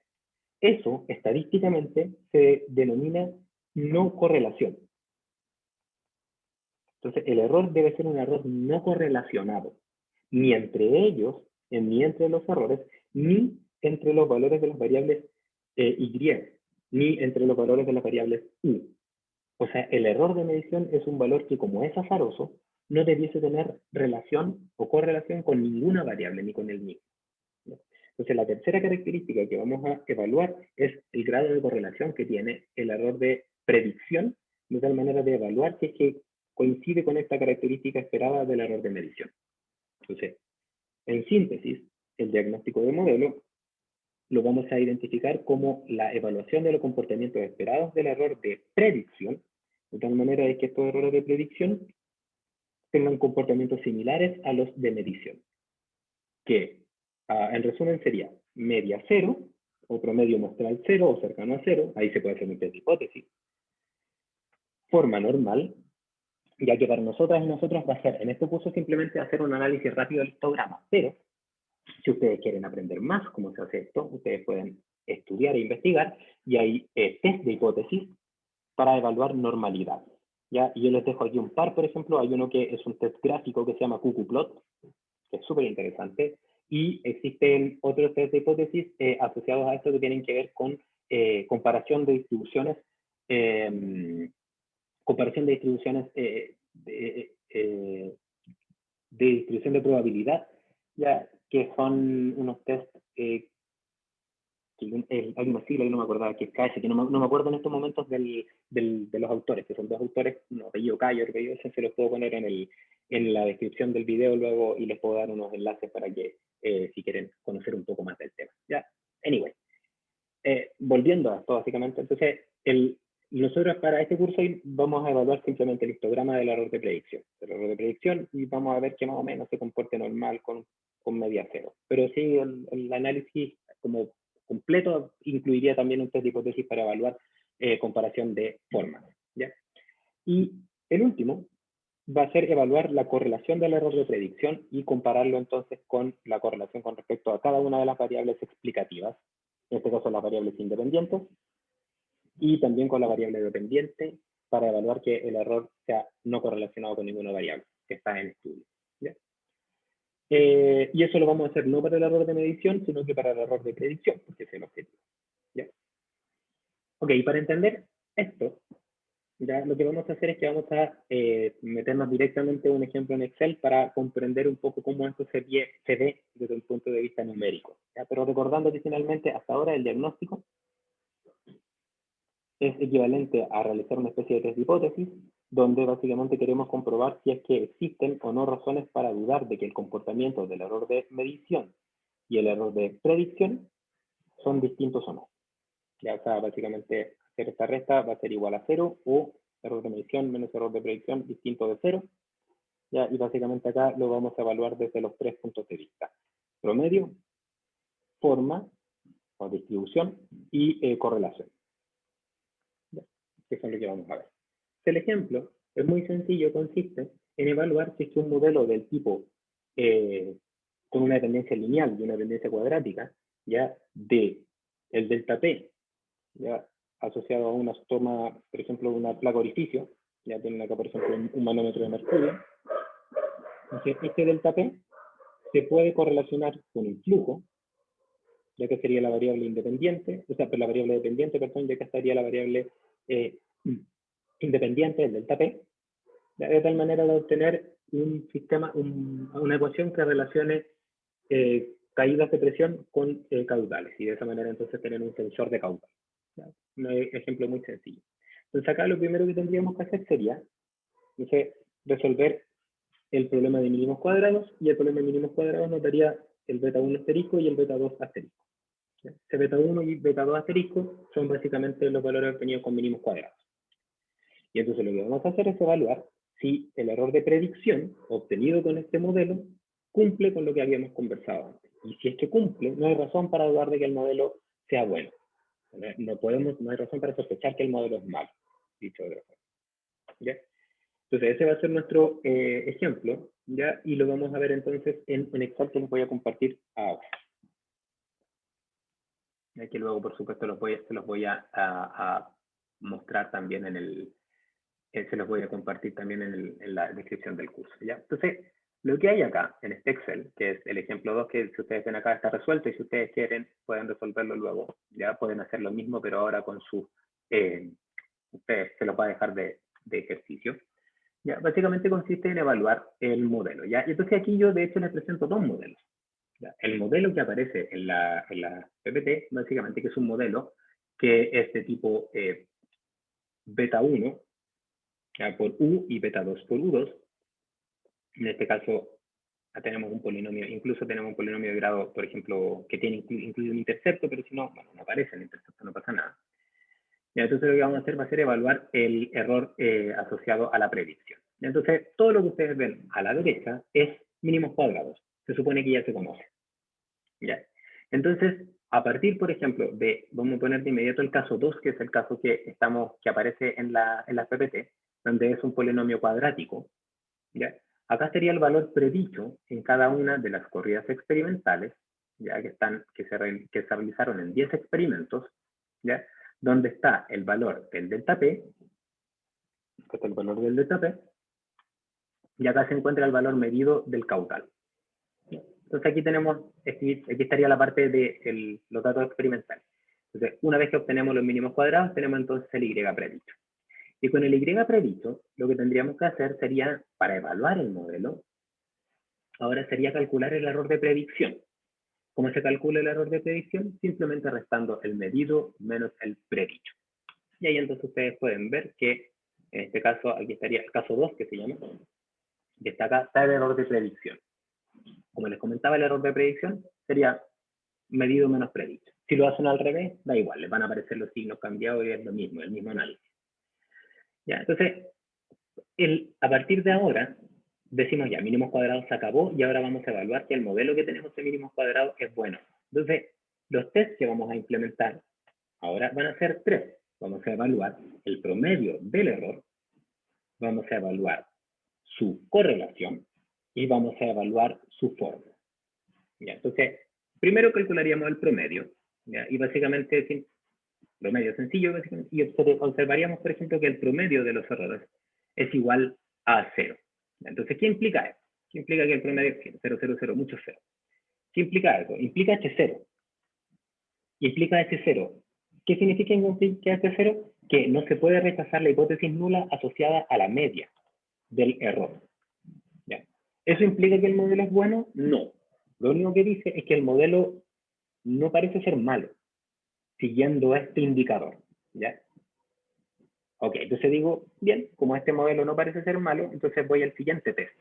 Eso, estadísticamente, se denomina no correlación. Entonces, el error debe ser un error no correlacionado, ni entre ellos, ni entre los errores, ni entre los valores de las variables Y, ni entre los valores de las variables U. O sea, el error de medición es un valor que, como es azaroso, no debiese tener relación o correlación con ninguna variable, ni con el mismo. Entonces, la tercera característica que vamos a evaluar es el grado de correlación que tiene el error de predicción, de tal manera de evaluar si es que coincide con esta característica esperada del error de medición. Entonces, en síntesis, el diagnóstico de modelo lo vamos a identificar como la evaluación de los comportamientos esperados del error de predicción, de tal manera de que estos errores de predicción tengan comportamientos similares a los de medición, que en resumen sería media cero, o promedio muestral cero, o cercano a cero, ahí se puede hacer un test de hipótesis, forma normal, ya que para nosotras y nosotros va a ser, en este curso simplemente hacer un análisis rápido del histograma, pero si ustedes quieren aprender más cómo se hace esto, ustedes pueden estudiar e investigar, y hay test de hipótesis para evaluar normalidad. ¿Ya? Y yo les dejo aquí un par, por ejemplo, hay uno que es un test gráfico que se llama QQplot, que es súper interesante, y existen otros test de hipótesis asociados a esto que tienen que ver con comparación de distribuciones, de distribución de probabilidad, ya que son unos test hay una sigla que no me acordaba, que es KS, que no me acuerdo en estos momentos de los autores, que son dos autores, un apellido K y otro apellido S, se los puedo poner en la descripción del video luego y les puedo dar unos enlaces para que, si quieren conocer un poco más del tema. Ya, anyway, volviendo a esto básicamente, entonces, nosotros para este curso vamos a evaluar simplemente el histograma del error de predicción. El error de predicción y vamos a ver que más o menos se comporte normal con media cero. Pero sí, el análisis como completo incluiría también un test de hipótesis para evaluar comparación de formas, ¿ya? Y el último va a ser evaluar la correlación del error de predicción y compararlo entonces con la correlación con respecto a cada una de las variables explicativas, en este caso las variables independientes, y también con la variable dependiente para evaluar que el error sea no correlacionado con ninguna variable que está en estudio, ¿ya? Y eso lo vamos a hacer no para el error de medición, sino que para el error de predicción, porque ese es el objetivo, ¿ya? Ok, y para entender esto, ya lo que vamos a hacer es que vamos a meternos directamente a un ejemplo en Excel para comprender un poco cómo esto se ve desde un punto de vista numérico, ¿ya? Pero recordando que finalmente hasta ahora el diagnóstico es equivalente a realizar una especie de test de hipótesis, donde básicamente queremos comprobar si es que existen o no razones para dudar de que el comportamiento del error de medición y el error de predicción son distintos o no. Ya, o sea, básicamente hacer esta resta va a ser igual a 0 o error de medición menos error de predicción distinto de 0. Ya, y básicamente acá lo vamos a evaluar desde los 3 puntos de vista: promedio, forma o distribución y correlación. Ya, eso es lo que vamos a ver. El ejemplo es muy sencillo, consiste en evaluar si es que un modelo del tipo con una dependencia lineal y una dependencia cuadrática, ya de el delta P, ya asociado a una toma, por ejemplo, de una placa orificio, ya tienen acá, por ejemplo, un manómetro de mercurio. Entonces, este delta P se puede correlacionar con el flujo, ya que sería la variable independiente, o sea, la variable dependiente, perdón, ya que estaría la variable independiente, el delta P, de tal manera de obtener un sistema, una ecuación que relacione caídas de presión con caudales, y de esa manera entonces tener un sensor de caudal. ¿Ya? Un ejemplo muy sencillo. Entonces acá lo primero que tendríamos que hacer sería resolver el problema de mínimos cuadrados, y el problema de mínimos cuadrados nos daría el beta 1 asterisco y el beta 2 asterisco. ¿Ya? Ese beta 1 y beta 2 asterisco son básicamente los valores obtenidos con mínimos cuadrados. Y entonces lo que vamos a hacer es evaluar si el error de predicción obtenido con este modelo cumple con lo que habíamos conversado antes. Y si es que cumple, no hay razón para dudar de que el modelo sea bueno. No hay razón para sospechar que el modelo es malo, dicho de otra forma. ¿Ya? Entonces ese va a ser nuestro ejemplo, ¿ya? Y lo vamos a ver entonces en un Excel que les voy a compartir ahora. Que luego, por supuesto, se los voy a mostrar también en el... se los voy a compartir también en la descripción del curso, ¿ya? Entonces, lo que hay acá en este Excel, que es el ejemplo 2, que si ustedes ven acá está resuelto, y si ustedes quieren pueden resolverlo luego, ya pueden hacer lo mismo, pero ahora con su... ustedes se los va a dejar de ejercicio. Ya, básicamente consiste en evaluar el modelo, ¿ya? Y entonces aquí yo de hecho les presento dos modelos. ¿Ya? El modelo que aparece en la PPT, básicamente, que es un modelo que es de tipo beta 1 por U y beta 2 por U2. En este caso tenemos un polinomio, incluso tenemos un polinomio de grado, por ejemplo, que tiene incluido un intercepto, pero si no, bueno, no aparece el intercepto, no pasa nada. Y entonces lo que vamos a hacer va a ser evaluar el error asociado a la predicción. Entonces, todo lo que ustedes ven a la derecha es mínimos cuadrados. Se supone que ya se conoce. ¿Ya? Entonces, a partir, por ejemplo, vamos a poner de inmediato el caso 2, que es el caso que aparece en la PPT, donde es un polinomio cuadrático. ¿Ya? Acá sería el valor predicho en cada una de las corridas experimentales, ya que se realizaron en 10 experimentos, ¿ya? Donde está el valor del delta P, este es el valor del delta P, y acá se encuentra el valor medido del caudal. Entonces aquí estaría la parte de los datos experimentales. Entonces, una vez que obtenemos los mínimos cuadrados, tenemos entonces el Y predicho. Y con el Y predicho, lo que tendríamos que hacer sería, para evaluar el modelo, ahora sería calcular el error de predicción. ¿Cómo se calcula el error de predicción? Simplemente restando el medido menos el predicho. Y ahí entonces ustedes pueden ver que, en este caso, aquí estaría el caso 2, que se llama, y está acá, está el error de predicción. Como les comentaba, el error de predicción sería medido menos predicho. Si lo hacen al revés, da igual, les van a aparecer los signos cambiados y es lo mismo, el mismo análisis. ¿Ya? Entonces, a partir de ahora, decimos ya, mínimos cuadrados se acabó y ahora vamos a evaluar que el modelo que tenemos de mínimos cuadrados es bueno. Entonces, los tests que vamos a implementar ahora van a ser tres. Vamos a evaluar el promedio del error, vamos a evaluar su correlación y vamos a evaluar su forma. ¿Ya? Entonces, primero calcularíamos el promedio, ¿ya? Y básicamente, promedio sencillo, básicamente, y observaríamos, por ejemplo, que el promedio de los errores es igual a 0. Entonces, ¿qué implica eso? ¿Qué implica que el promedio es 0, 0, 0, mucho 0? ¿Qué implica eso? Implica H0. Implica H0. ¿Qué significa que implica H0? Que no se puede rechazar la hipótesis nula asociada a la media del error. ¿Ya? ¿Eso implica que el modelo es bueno? No. Lo único que dice es que el modelo no parece ser malo, siguiendo este indicador. ¿Ya? Ok, entonces digo, bien, como este modelo no parece ser malo, entonces voy al siguiente test.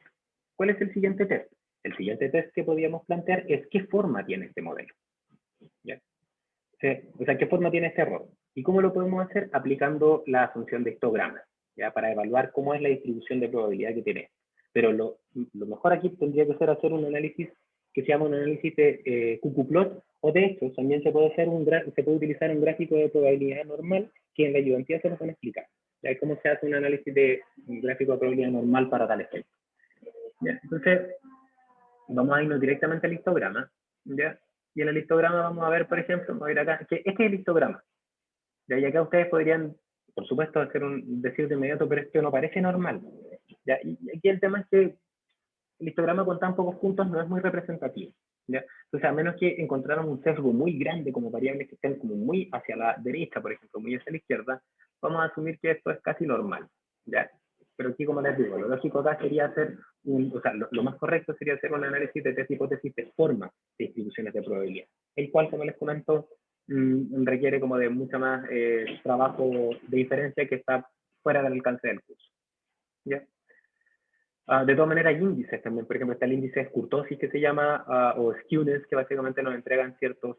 ¿Cuál es el siguiente test? El siguiente test que podríamos plantear es qué forma tiene este modelo. ¿Ya? O sea, qué forma tiene este error. ¿Y cómo lo podemos hacer? Aplicando la función de histograma, ¿ya? Para evaluar cómo es la distribución de probabilidad que tiene. Pero lo mejor aquí tendría que ser hacer un análisis que se llama un análisis de QQ-plot, o de hecho, también se puede utilizar un gráfico de probabilidad normal, que en la ayudantía se lo van a explicar. ¿Ya? ¿Cómo se hace un análisis de un gráfico de probabilidad normal para tal efecto? ¿Ya? Entonces, vamos a irnos directamente al histograma, ¿ya? Y en el histograma vamos a ver, por ejemplo, vamos a ir acá, que este es el histograma. ¿Ya? Y acá ustedes podrían, por supuesto, decir de inmediato, pero esto no parece normal. ¿Ya? Y aquí el tema es que el histograma con tan pocos puntos no es muy representativo. ¿Ya? Entonces, a menos que encontraran un sesgo muy grande, como variables que estén como muy hacia la derecha, por ejemplo, muy hacia la izquierda, vamos a asumir que esto es casi normal. ¿Ya? Pero aquí, como les digo, lo lógico acá sería hacer, o sea, lo más correcto sería hacer un análisis de test hipótesis de forma de distribuciones de probabilidad, el cual, como les comento, requiere como de mucha más trabajo de diferencia que está fuera del alcance del curso. ¿Ya? De todas maneras, hay índices también. Por ejemplo, está el índice de kurtosis que se llama, o skewness, que básicamente nos entregan ciertos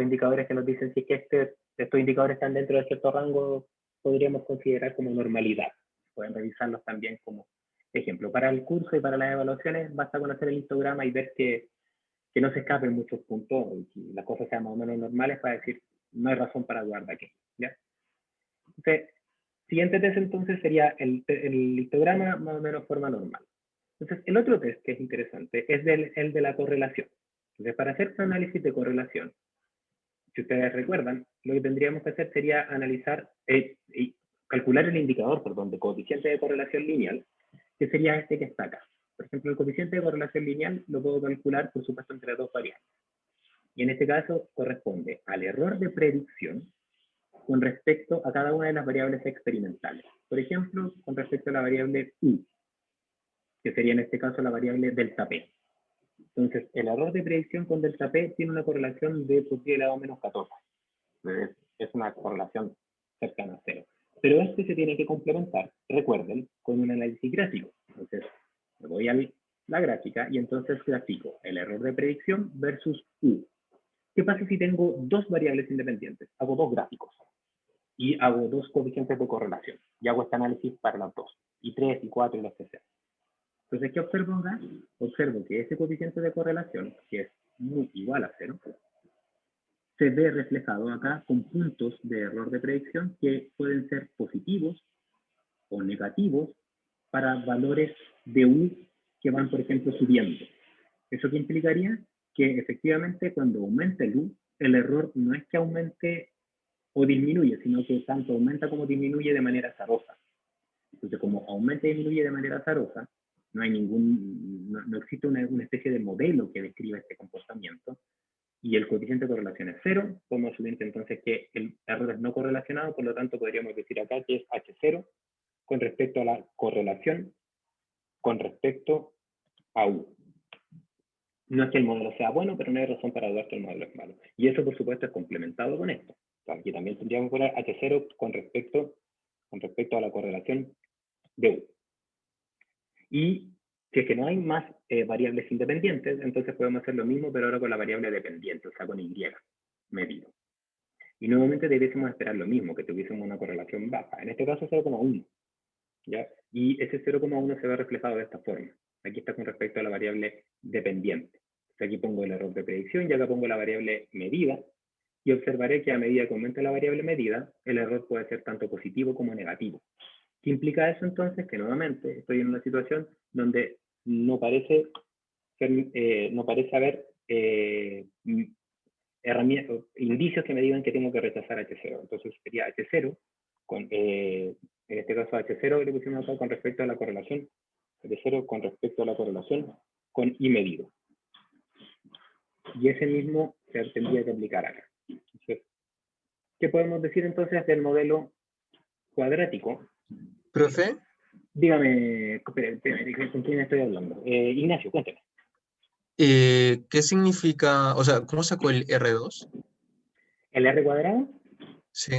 indicadores que nos dicen si es que estos indicadores están dentro de cierto rango, podríamos considerar como normalidad. Pueden revisarlos también como ejemplo. Para el curso y para las evaluaciones, basta con hacer el histograma y ver que no se escapen muchos puntos y las cosas sean más o menos normales para decir, no hay razón para dudar de aquí. ¿Ya? Entonces, siguiente test entonces sería el histograma más o menos forma normal. Entonces, el otro test que es interesante es el de la correlación. Entonces, para hacer un análisis de correlación, si ustedes recuerdan, lo que tendríamos que hacer sería analizar y calcular el indicador, perdón, de coeficiente de correlación lineal, que sería este que está acá. Por ejemplo, el coeficiente de correlación lineal lo puedo calcular, por supuesto, entre dos variables. Y en este caso corresponde al error de predicción con respecto a cada una de las variables experimentales. Por ejemplo, con respecto a la variable U, que sería en este caso la variable delta P. Entonces, el error de predicción con delta P tiene una correlación de por 10 elevado a menos 14. Es una correlación cercana a cero. Pero este se tiene que complementar, recuerden, con un análisis gráfico. Entonces, me voy a la gráfica y entonces grafico el error de predicción versus U. ¿Qué pasa si tengo dos variables independientes? Hago dos gráficos y hago dos coeficientes de correlación. Y hago este análisis para las dos, y 3, y 4, y los que sean. Entonces, ¿qué observo acá? Observo que ese coeficiente de correlación, que es muy igual a 0, se ve reflejado acá con puntos de error de predicción que pueden ser positivos o negativos para valores de U que van, por ejemplo, subiendo. ¿Eso qué implicaría? Que efectivamente cuando aumenta el U, el error no es que aumente o disminuye, sino que tanto aumenta como disminuye de manera azarosa. Entonces, como aumenta y disminuye de manera azarosa, no existe una especie de modelo que describa este comportamiento, y el coeficiente de correlación es 0, podemos asumir entonces que el error es no correlacionado, por lo tanto podríamos decir acá que es H0 con respecto a la correlación con respecto a U. No es que el modelo sea bueno, pero no hay razón para dudar que el modelo es malo. Y eso, por supuesto, es complementado con esto. Aquí también tendríamos que poner H0 con respecto a la correlación de U. Y si es que no hay más variables independientes, entonces podemos hacer lo mismo, pero ahora con la variable dependiente, o sea, con Y medido. Y nuevamente debiésemos esperar lo mismo, que tuviésemos una correlación baja. En este caso 0,1. ¿Ya? Y ese 0,1 se ve reflejado de esta forma. Aquí está con respecto a la variable dependiente. Aquí pongo el error de predicción y acá pongo la variable medida. Y observaré que a medida que aumenta la variable medida, el error puede ser tanto positivo como negativo. ¿Qué implica eso entonces? Que nuevamente estoy en una situación donde no parece haber indicios que me digan que tengo que rechazar H0. Entonces sería H0, en este caso H0 le pusimos acá con respecto a la correlación, H0 con respecto a la correlación con I medido. Y ese mismo se tendría que aplicar acá. Entonces, ¿qué podemos decir entonces del modelo cuadrático? Profe, Dígame, espere, ¿con quién estoy hablando? Ignacio, cuéntame. ¿qué significa, o sea, cómo sacó el R2? ¿El R cuadrado? Sí.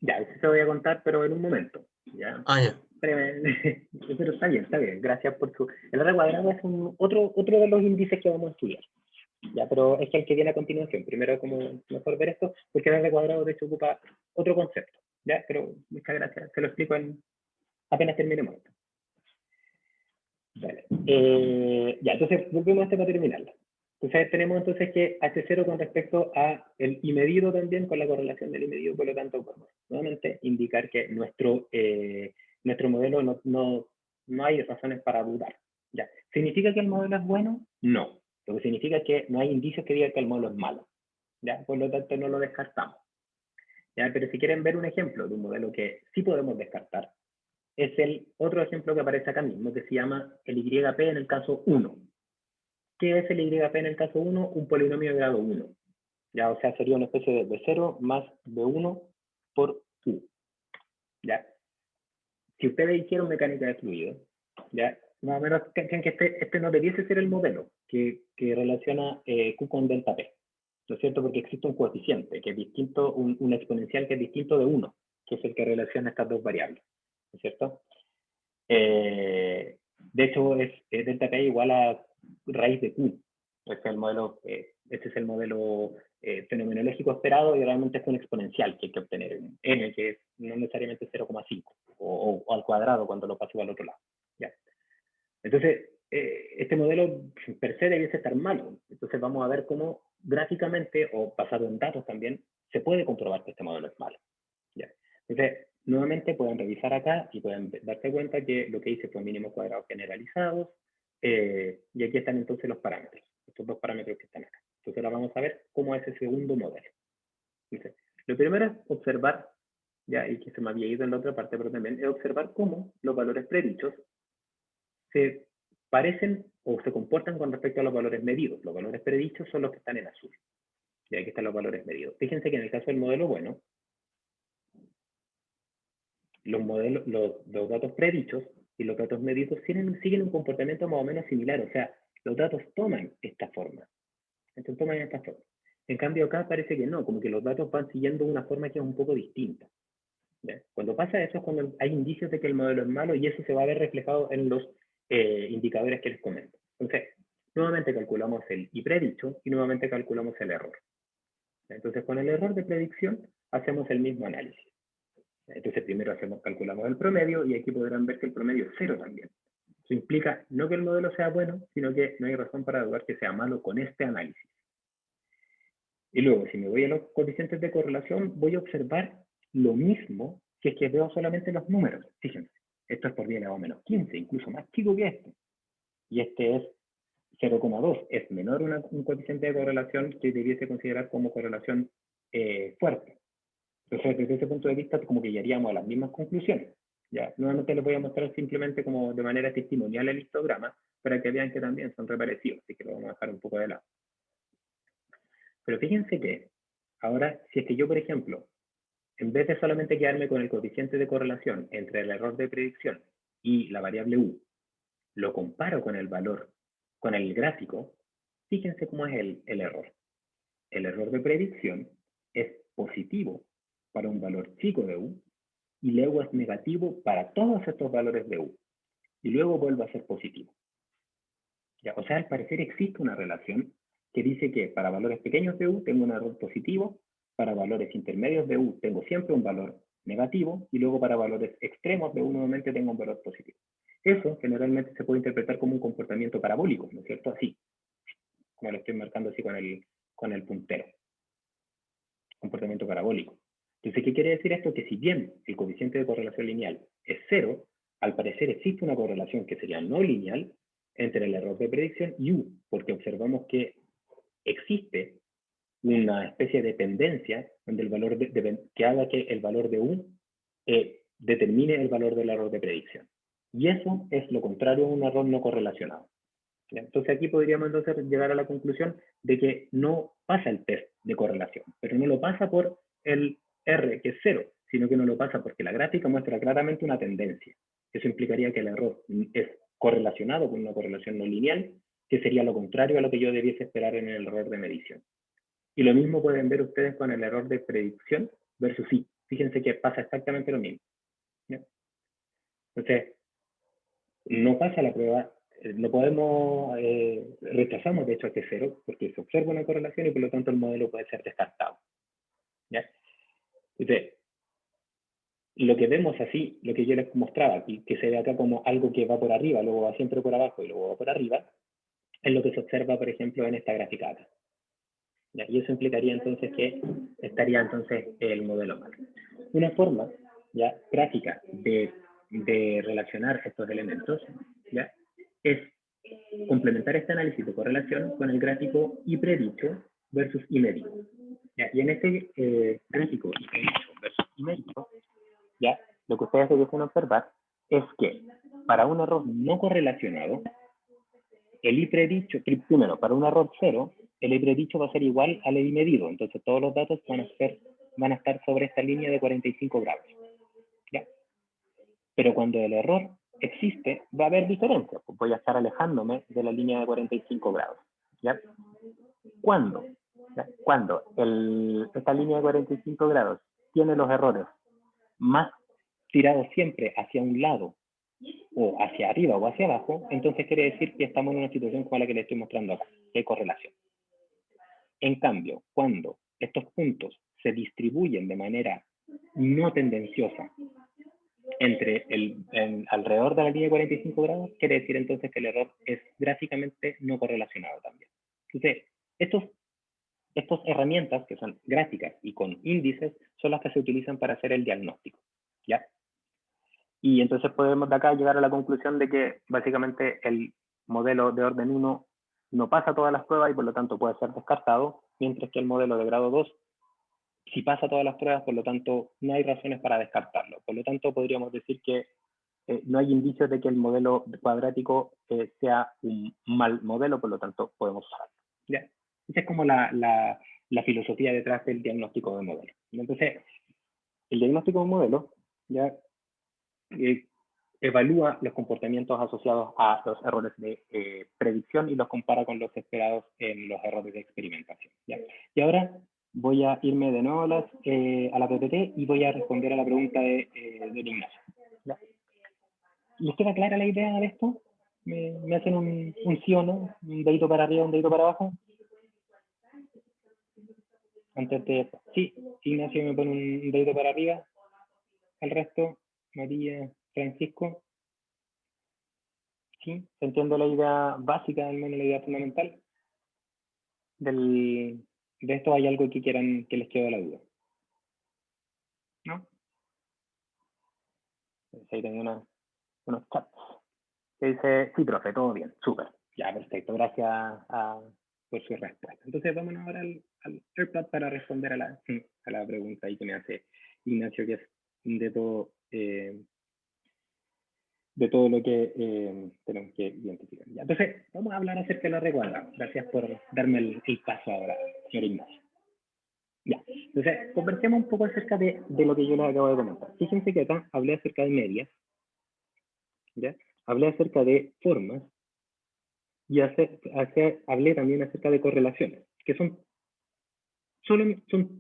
Ya, eso te voy a contar, pero en un momento. ¿Ya? Ah, ya. Pero está bien, está bien. Gracias por su... El R cuadrado es otro de los índices que vamos a estudiar. Ya, pero es que el que viene a continuación. Primero, como mejor ver esto, porque el R cuadrado de hecho ocupa otro concepto. ¿Ya? Pero muchas gracias. Se lo explico apenas terminemos esto. Vale. Ya, entonces volvemos a esto para terminarlo. Entonces tenemos entonces que H0 con respecto a el I medido también con la correlación del I medido, por lo tanto, podemos nuevamente indicar que nuestro modelo no hay razones para dudar. ¿Ya? ¿Significa que el modelo es bueno? No. Lo que significa es que no hay indicios que digan que el modelo es malo. ¿Ya? Por lo tanto, no lo descartamos. ¿Ya? Pero si quieren ver un ejemplo de un modelo que sí podemos descartar, es el otro ejemplo que aparece acá mismo, que se llama el YP en el caso 1. ¿Qué es el YP en el caso 1? Un polinomio de grado 1. ¿Ya? O sea, sería una especie de B0 más B1 por U. ¿Ya? Si ustedes hicieron mecánica de fluido, ¿ya? Más o menos piensen que este no debiese ser el modelo que relaciona Q con delta P. ¿No es cierto? Porque existe un coeficiente que es distinto, un exponencial que es distinto de 1, que es el que relaciona estas dos variables. ¿No es cierto? De hecho, es delta P igual a raíz de Q. Este es el modelo fenomenológico esperado y realmente es un exponencial que hay que obtener en n, que es no necesariamente 0,5 o al cuadrado cuando lo paso al otro lado. ¿Ya? Entonces, este modelo per se debiese estar malo. Entonces vamos a ver cómo gráficamente o basado en datos también se puede comprobar que este modelo es malo. ¿Ya? Entonces, nuevamente pueden revisar acá y pueden darse cuenta que lo que hice fue mínimos cuadrados generalizados y aquí están entonces los parámetros, estos dos parámetros que están acá. Entonces ahora vamos a ver cómo es ese segundo modelo. Entonces, lo primero es observar, ya, y que se me había ido en la otra parte, pero también es observar cómo los valores predichos se parecen o se comportan con respecto a los valores medidos. Los valores predichos son los que están en azul. Y aquí están los valores medidos. Fíjense que en el caso del modelo bueno, los datos predichos y los datos medidos siguen un comportamiento más o menos similar. O sea, los datos toman esta forma. Entonces toman esta forma. En cambio acá parece que no, como que los datos van siguiendo una forma que es un poco distinta. ¿Ya? Cuando pasa eso es cuando hay indicios de que el modelo es malo y eso se va a ver reflejado en los indicadores que les comento. Entonces, nuevamente calculamos el I predicho y nuevamente calculamos el error. Entonces, con el error de predicción hacemos el mismo análisis. Entonces, primero calculamos el promedio y aquí podrán ver que el promedio es 0 también. Eso implica no que el modelo sea bueno, sino que no hay razón para dudar que sea malo con este análisis. Y luego, si me voy a los coeficientes de correlación, voy a observar lo mismo si es que veo solamente los números. Fíjense, esto es por 10 elevado a menos 15, incluso más chico que este. Y este es 0,2, es menor un coeficiente de correlación que debiese considerar como correlación fuerte. Entonces, desde ese punto de vista, como que llegaríamos a las mismas conclusiones. Ya, nuevamente les voy a mostrar simplemente como de manera testimonial el histograma para que vean que también son reparecidos, así que lo vamos a dejar un poco de lado. Pero fíjense que ahora, si es que yo, por ejemplo, en vez de solamente quedarme con el coeficiente de correlación entre el error de predicción y la variable U, lo comparo con el valor, con el gráfico, fíjense cómo es el error. El error de predicción es positivo para un valor chico de U y luego es negativo para todos estos valores de U. Y luego vuelve a ser positivo. ¿Ya? O sea, al parecer existe una relación que dice que para valores pequeños de U tengo un error positivo para valores intermedios de U tengo siempre un valor negativo, y luego para valores extremos de U nuevamente tengo un valor positivo. Eso generalmente se puede interpretar como un comportamiento parabólico, ¿no es cierto? Así, como lo estoy marcando así con el puntero. Comportamiento parabólico. Entonces, ¿qué quiere decir esto? Que si bien el coeficiente de correlación lineal es 0, al parecer existe una correlación que sería no lineal entre el error de predicción y U, porque observamos que existe una especie de dependencia donde el valor que haga que el valor de U determine el valor del error de predicción. Y eso es lo contrario a un error no correlacionado. Entonces aquí podríamos entonces llegar a la conclusión de que no pasa el test de correlación, pero no lo pasa por el R, que es 0, sino que no lo pasa porque la gráfica muestra claramente una tendencia. Eso implicaría que el error es correlacionado con una correlación no lineal, que sería lo contrario a lo que yo debiese esperar en el error de medición. Y lo mismo pueden ver ustedes con el error de predicción versus sí. Fíjense que pasa exactamente lo mismo. ¿Ya? Entonces, no pasa la prueba, no podemos, rechazamos de hecho este 0 porque se observa una correlación y por lo tanto el modelo puede ser descartado. ¿Ya? Entonces, lo que vemos así, lo que yo les mostraba aquí, que se ve acá como algo que va por arriba, luego va siempre por abajo y luego va por arriba, es lo que se observa, por ejemplo, en esta gráfica acá. ¿Ya? Y eso implicaría entonces que estaría entonces el modelo mal. Una forma, ¿ya?, gráfica de relacionar estos elementos, ¿ya?, es complementar este análisis de correlación con el gráfico y predicho versus y medido. ¿Ya? Y en este gráfico y predicho versus y medido, ¿ya?, lo que ustedes deberían observar es que para un error no correlacionado, el y predicho, primero, para un error 0, el y predicho va a ser igual al y medido. Entonces todos los datos van a estar sobre esta línea de 45 grados. ¿Ya? Pero cuando el error existe, va a haber diferencia. Pues voy a estar alejándome de la línea de 45 grados. ¿Ya? ¿Cuándo? ¿Ya? Cuando esta línea de 45 grados tiene los errores más tirados siempre hacia un lado, o hacia arriba o hacia abajo, entonces quiere decir que estamos en una situación como la que le estoy mostrando acá, que hay correlación. En cambio, cuando estos puntos se distribuyen de manera no tendenciosa entre alrededor de la línea de 45 grados, quiere decir entonces que el error es gráficamente no correlacionado también. Entonces, estas herramientas que son gráficas y con índices son las que se utilizan para hacer el diagnóstico, ¿ya? Y entonces podemos de acá llegar a la conclusión de que básicamente el modelo de orden 1 no pasa todas las pruebas y por lo tanto puede ser descartado, mientras que el modelo de grado 2 sí pasa todas las pruebas, por lo tanto no hay razones para descartarlo. Por lo tanto podríamos decir que no hay indicios de que el modelo cuadrático sea un mal modelo, por lo tanto podemos usarlo. ¿Ya? Esa es como la filosofía detrás del diagnóstico de modelo. Entonces, el diagnóstico de modelo ya evalúa los comportamientos asociados a los errores de predicción y los compara con los esperados en los errores de experimentación. ¿Ya? Y ahora voy a irme de nuevo a la PPT y voy a responder a la pregunta de Ignacio. ¿Ya? ¿Les queda clara la idea de esto? ¿Me hacen un sí o no? ¿Un dedito para arriba, un dedito para abajo? Antes de... Sí, Ignacio me pone un dedito para arriba. El resto, María, Francisco. ¿Sí? ¿Se entiende la idea básica, al menos la idea fundamental? ¿De esto hay algo que quieran que les quede la duda? ¿No? Entonces ahí tengo unos chats que dice, sí, profe, todo bien, súper. Ya, perfecto, gracias por su respuesta. Entonces vámonos ahora al AirPad para responder a la pregunta ahí que me hace Ignacio, que es de todo lo que tenemos que identificar. Ya, entonces, vamos a hablar acerca de la recuadra. Gracias por darme el paso ahora, señor Ignacio. Ya, entonces, conversemos un poco acerca de lo que yo les acabo de comentar. Fíjense que acá hablé acerca de medias, ¿ya? Hablé acerca de formas, y hablé también acerca de correlaciones, que son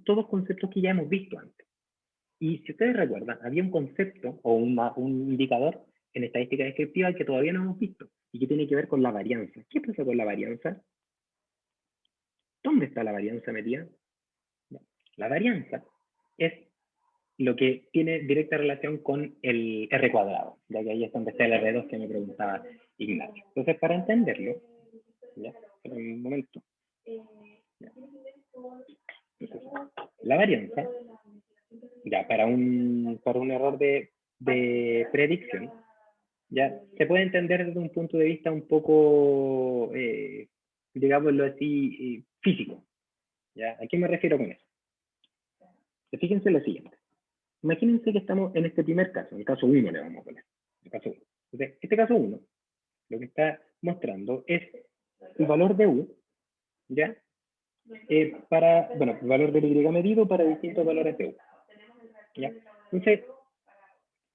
todos conceptos que ya hemos visto antes. Y si ustedes recuerdan, había un concepto o un indicador en estadística descriptiva que todavía no hemos visto y que tiene que ver con la varianza. ¿Qué pasa con la varianza? ¿Dónde está la varianza metida? La varianza es lo que tiene directa relación con el R cuadrado, ya que ahí es donde está el R2 que me preguntaba Ignacio. Entonces, para entenderlo, ¿ya? Un momento. ¿Ya? Entonces, la varianza, ya para un error de predicción, ya se puede entender desde un punto de vista un poco, digámoslo así, físico. ¿Ya? ¿A qué me refiero con eso? Fíjense lo siguiente. Imagínense que estamos en este primer caso, en el caso 1 le vamos a poner. El caso 1. Entonces, este caso 1, lo que está mostrando es el valor de U, ¿ya? Para, bueno, el valor del Y medido para distintos valores de U. ¿Ya? Entonces,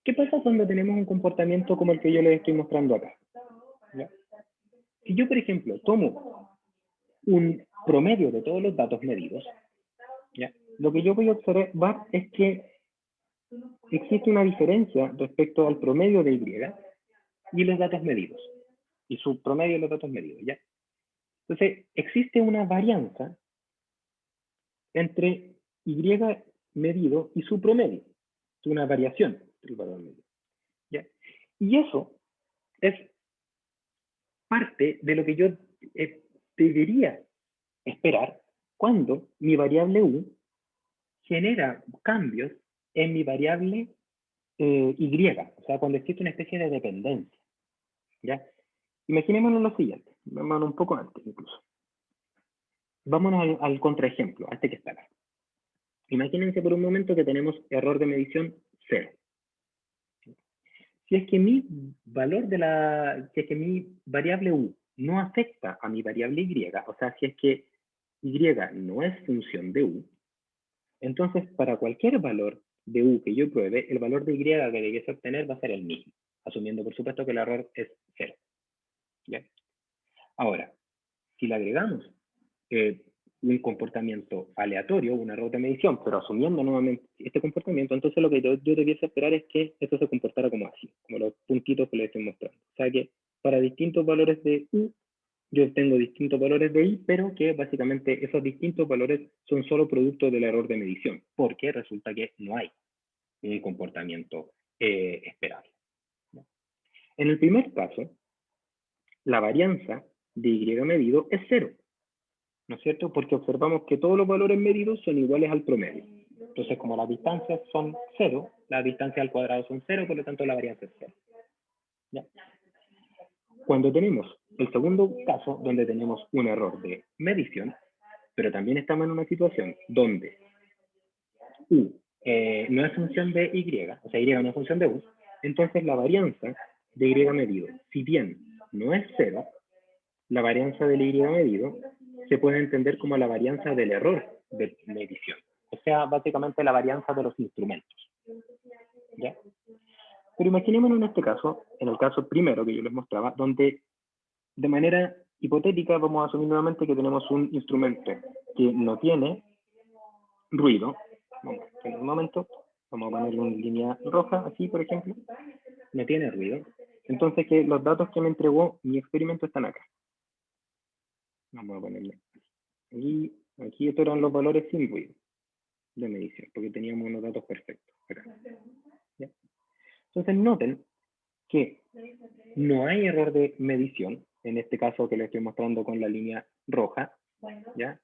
¿qué pasa cuando tenemos un comportamiento como el que yo les estoy mostrando acá? ¿Ya? Si yo, por ejemplo, tomo un promedio de todos los datos medidos, ¿ya? Lo que yo voy a observar es que existe una diferencia respecto al promedio de Y y los datos medidos, y su promedio de los datos medidos, ¿ya? Entonces, existe una varianza entre Y medido y su promedio, una variación del valor medio, ¿ya? Y eso es parte de lo que yo debería esperar cuando mi variable U genera cambios en mi variable Y, o sea, cuando existe una especie de dependencia, ¿ya? Imaginémonos lo siguiente, vámonos un poco antes incluso. Vámonos al contraejemplo, a este que está acá. Imagínense por un momento que tenemos error de medición 0. Si es que mi valor si es que mi variable U no afecta a mi variable Y, o sea, si es que Y no es función de U, entonces para cualquier valor de U que yo pruebe, el valor de Y que debiese obtener va a ser el mismo, asumiendo por supuesto que el error es 0. ¿Ya? Ahora, si le agregamos un comportamiento aleatorio, un error de medición, pero asumiendo nuevamente este comportamiento, entonces lo que yo debiese esperar es que esto se comportara como así, como los puntitos que les estoy mostrando. O sea que para distintos valores de U, yo obtengo distintos valores de Y, pero que básicamente esos distintos valores son solo producto del error de medición, porque resulta que no hay un comportamiento esperable. En el primer caso, la varianza de Y medido es 0. ¿No es cierto? Porque observamos que todos los valores medidos son iguales al promedio. Entonces, como las distancias son 0, las distancias al cuadrado son 0, por lo tanto la varianza es 0. ¿Ya? Cuando tenemos el segundo caso, donde tenemos un error de medición, pero también estamos en una situación donde U no es función de Y, o sea, Y no es función de U, entonces la varianza de Y medido, si bien no es 0, la varianza del Y medido se puede entender como la varianza del error de medición. O sea, básicamente la varianza de los instrumentos. ¿Ya? Pero imaginémonos en este caso, en el caso primero que yo les mostraba, donde de manera hipotética vamos a asumir nuevamente que tenemos un instrumento que no tiene ruido. Vamos, en un momento, vamos a ponerle una línea roja, así por ejemplo. No tiene ruido. Entonces que los datos que me entregó mi experimento están acá. Vamos a ponerle aquí estos eran los valores sin ruido de medición, porque teníamos unos datos perfectos acá. ¿Ya? Entonces noten que no hay error de medición, en este caso que les estoy mostrando con la línea roja, ¿ya?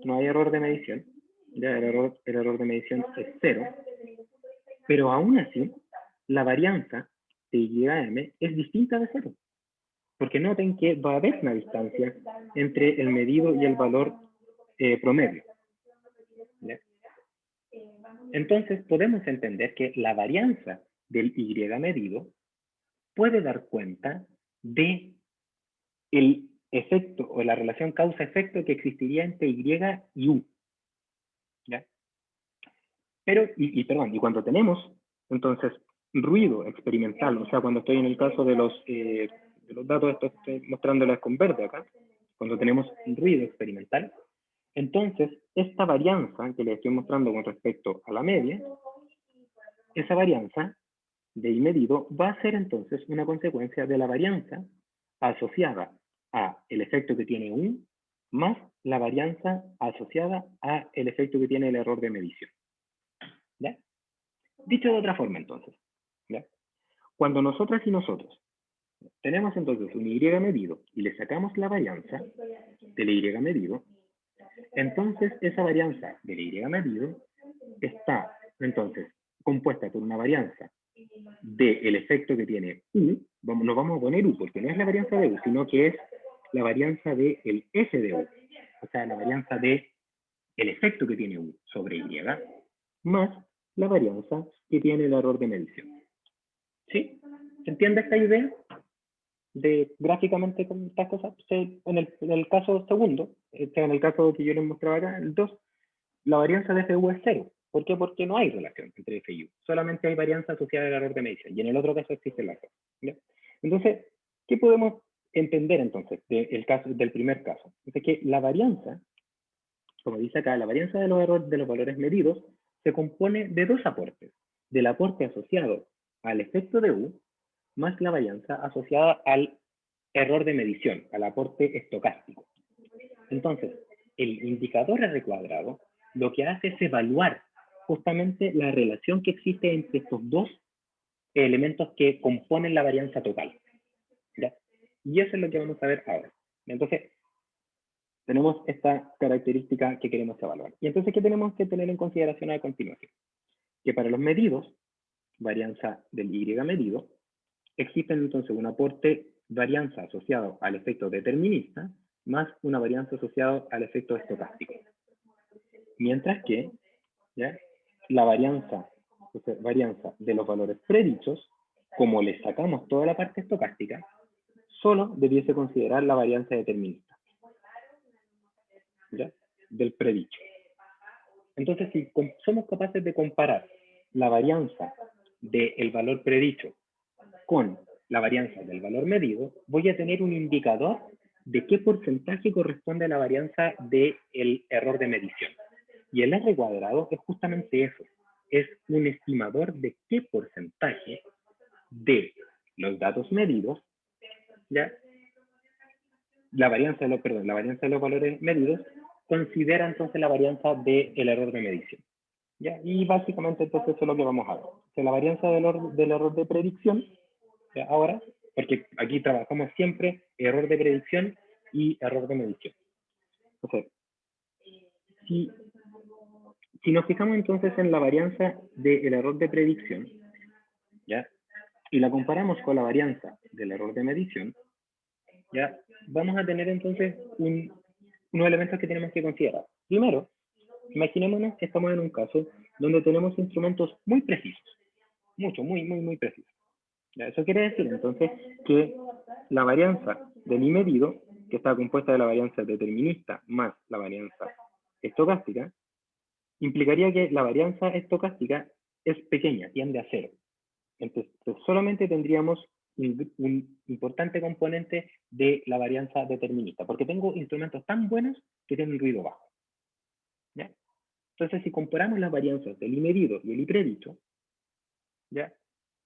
No hay error de medición, ya el error de medición es 0, pero aún así la varianza de Y(m) es distinta de 0, porque noten que va a haber una distancia entre el medido y el valor promedio. ¿Ya? Entonces podemos entender que la varianza del Y medido puede dar cuenta de el efecto o la relación causa-efecto que existiría entre Y y U. ¿Ya? Pero, perdón, y cuando tenemos, entonces, ruido experimental, o sea, cuando estoy en el caso de los datos, estos estoy mostrándoles con verde acá, cuando tenemos ruido experimental, entonces, esta varianza que les estoy mostrando con respecto a la media, esa varianza de I medido va a ser entonces una consecuencia de la varianza asociada a el efecto que tiene U más la varianza asociada al efecto que tiene el error de medición. ¿Ya? Dicho de otra forma, entonces, ¿ya? Cuando nosotras y nosotros tenemos entonces un Y medido y le sacamos la varianza del Y medido, entonces esa varianza del Y medido está entonces compuesta por una varianza del efecto que tiene U, nos vamos a poner U porque no es la varianza de U, sino que es la varianza del F de U, o sea, la varianza del efecto que tiene U sobre Y, más la varianza que tiene el error de medición. ¿Sí? ¿Se entiende esta idea? De gráficamente con estas cosas, en el caso segundo, en el caso que yo les mostraba acá, el 2, la varianza de FU es 0. ¿Por qué? Porque no hay relación entre F y U. Solamente hay varianza asociada al error de medición. Y en el otro caso existe la cosa. ¿Ya? Entonces, ¿qué podemos entender entonces del primer caso? Es que la varianza, como dice acá, la varianza de los errores de los valores medidos se compone de dos aportes. Del aporte asociado al efecto de U, más la varianza asociada al error de medición, al aporte estocástico. Entonces, el indicador R cuadrado lo que hace es evaluar justamente la relación que existe entre estos dos elementos que componen la varianza total. ¿Ya? Y eso es lo que vamos a ver ahora. Entonces, tenemos esta característica que queremos evaluar. Y entonces, ¿qué tenemos que tener en consideración a continuación? Que para los medidos, varianza del Y medido, existen entonces un aporte varianza asociado al efecto determinista más una varianza asociada al efecto estocástico. Mientras que, ¿ya?, la varianza de los valores predichos, como le sacamos toda la parte estocástica, solo debiese considerar la varianza determinista, ¿ya?, del predicho. Entonces, si somos capaces de comparar la varianza del valor predicho con la varianza del valor medido, voy a tener un indicador de qué porcentaje corresponde a la varianza del error de medición. Y el R cuadrado es justamente eso, es un estimador de qué porcentaje de los datos medidos, ¿ya?, la varianza de los valores medidos considera entonces la varianza del error de medición. ¿Ya? Y básicamente entonces eso es lo que vamos a ver. O sea, la varianza del error de predicción, ¿ya?, ahora, porque aquí trabajamos siempre error de predicción y error de medición. Entonces, si nos fijamos entonces en la varianza del error de predicción, ¿ya?, y la comparamos con la varianza del error de medición, ¿ya?, vamos a tener entonces unos elementos que tenemos que considerar. Primero, imaginémonos que estamos en un caso donde tenemos instrumentos muy precisos, muy precisos. ¿Ya? Eso quiere decir entonces que la varianza del I medido, que está compuesta de la varianza determinista más la varianza estocástica, implicaría que la varianza estocástica es pequeña, tiende a 0. Entonces, solamente tendríamos un importante componente de la varianza determinista, porque tengo instrumentos tan buenos que tienen ruido bajo. ¿Ya? Entonces, si comparamos las varianzas del I medido y el I predicho, ¿ya?,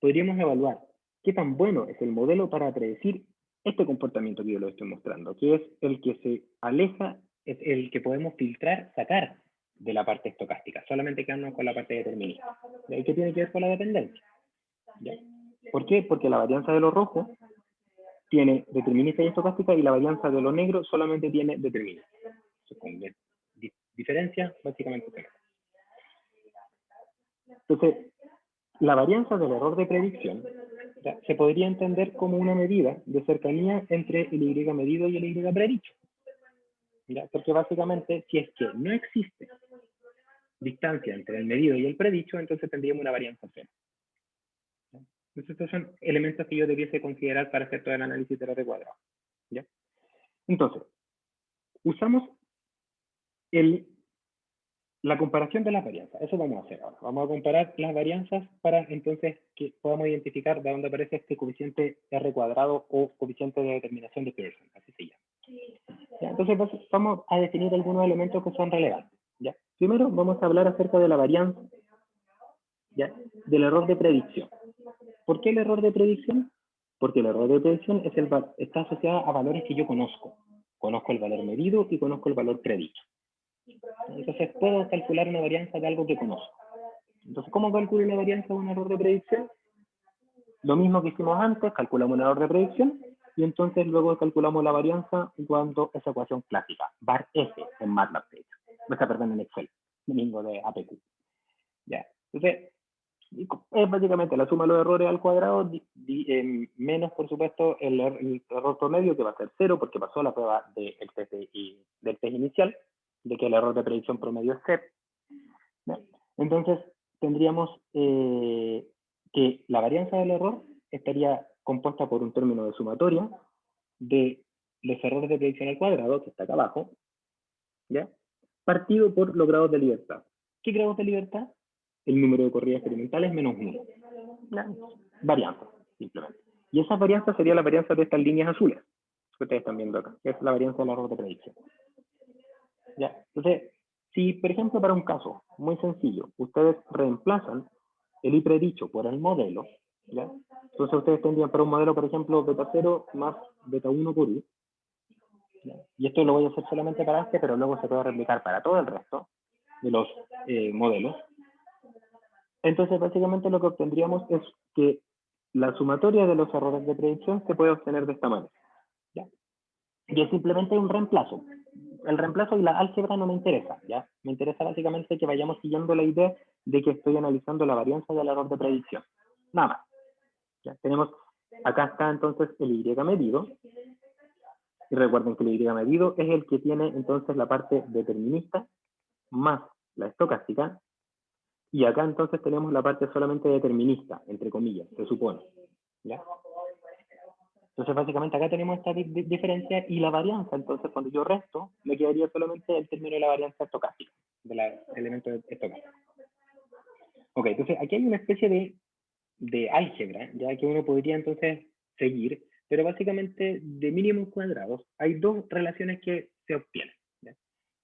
podríamos evaluar qué tan bueno es el modelo para predecir este comportamiento que yo lo estoy mostrando, que es el que se aleja, es el que podemos filtrar, sacar de la parte estocástica, solamente quedarnos con la parte determinista. ¿Y qué tiene que ver con la dependencia? ¿Ya? ¿Por qué? Porque la varianza de lo rojo tiene determinista y estocástica y la varianza de lo negro solamente tiene determinista. Con diferencia, básicamente. Entonces, la varianza del error de predicción, ¿ya?, se podría entender como una medida de cercanía entre el Y medido y el Y predicho. ¿Ya? Porque básicamente, si es que no existe distancia entre el medido y el predicho, entonces tendríamos una varianza cero. Entonces, estos son elementos que yo debiese considerar para hacer todo el análisis del R cuadrado. ¿Ya? Entonces, usamos la comparación de las varianzas. Eso vamos a hacer ahora. Vamos a comparar las varianzas para entonces que podamos identificar de dónde aparece este coeficiente R cuadrado o coeficiente de determinación de Pearson, así se llama. ¿Ya? Entonces vamos a definir algunos elementos que son relevantes. ¿Ya? Primero vamos a hablar acerca de la varianza, ¿ya?, del error de predicción. ¿Por qué el error de predicción? Porque el error de predicción está asociado a valores que yo conozco. Conozco el valor medido y conozco el valor predicho. Entonces puedo calcular una varianza de algo que conozco. Entonces, ¿cómo calculo una varianza de un error de predicción? Lo mismo que hicimos antes, calculamos un error de predicción y entonces luego calculamos la varianza usando esa ecuación clásica, var F en MATLAB, perdón, en Excel, domingo de APQ. Ya. Entonces, es básicamente la suma de los errores al cuadrado, menos, por supuesto, el error promedio, que va a ser 0, porque pasó la prueba del test inicial, de que el error de predicción promedio es 0. ¿Ya? Entonces, tendríamos que la varianza del error estaría compuesta por un término de sumatoria de los errores de predicción al cuadrado, que está acá abajo, ¿ya? Partido por los grados de libertad. ¿Qué grados de libertad? El número de corridas experimentales menos 1. Varianza, simplemente. Y esa varianza sería la varianza de estas líneas azules, que ustedes están viendo acá, que es la varianza del error de predicción. ¿Ya? Entonces, si, por ejemplo, para un caso muy sencillo, ustedes reemplazan el I predicho por el modelo, ¿ya? Entonces ustedes tendrían para un modelo, por ejemplo, beta 0 más beta 1 por U. ¿Ya? Y esto lo voy a hacer solamente para este, pero luego se puede replicar para todo el resto de los modelos. Entonces, básicamente lo que obtendríamos es que la sumatoria de los errores de predicción se puede obtener de esta manera. ¿Ya? Y es simplemente un reemplazo. El reemplazo y la álgebra no me interesa, ¿ya? Me interesa básicamente que vayamos siguiendo la idea de que estoy analizando la varianza del error de predicción. Nada más. ¿Ya? Tenemos, acá está entonces el Y medido. Y recuerden que el Y medido es el que tiene entonces la parte determinista más la estocástica. Y acá entonces tenemos la parte solamente determinista, entre comillas, se supone. ¿Ya? Entonces básicamente acá tenemos esta diferencia y la varianza, entonces cuando yo resto, me quedaría solamente el término de la varianza estocástica, del elemento estocástico. Ok, entonces aquí hay una especie de álgebra, ya que uno podría entonces seguir, pero básicamente de mínimos cuadrados hay dos relaciones que se obtienen. ¿Ya?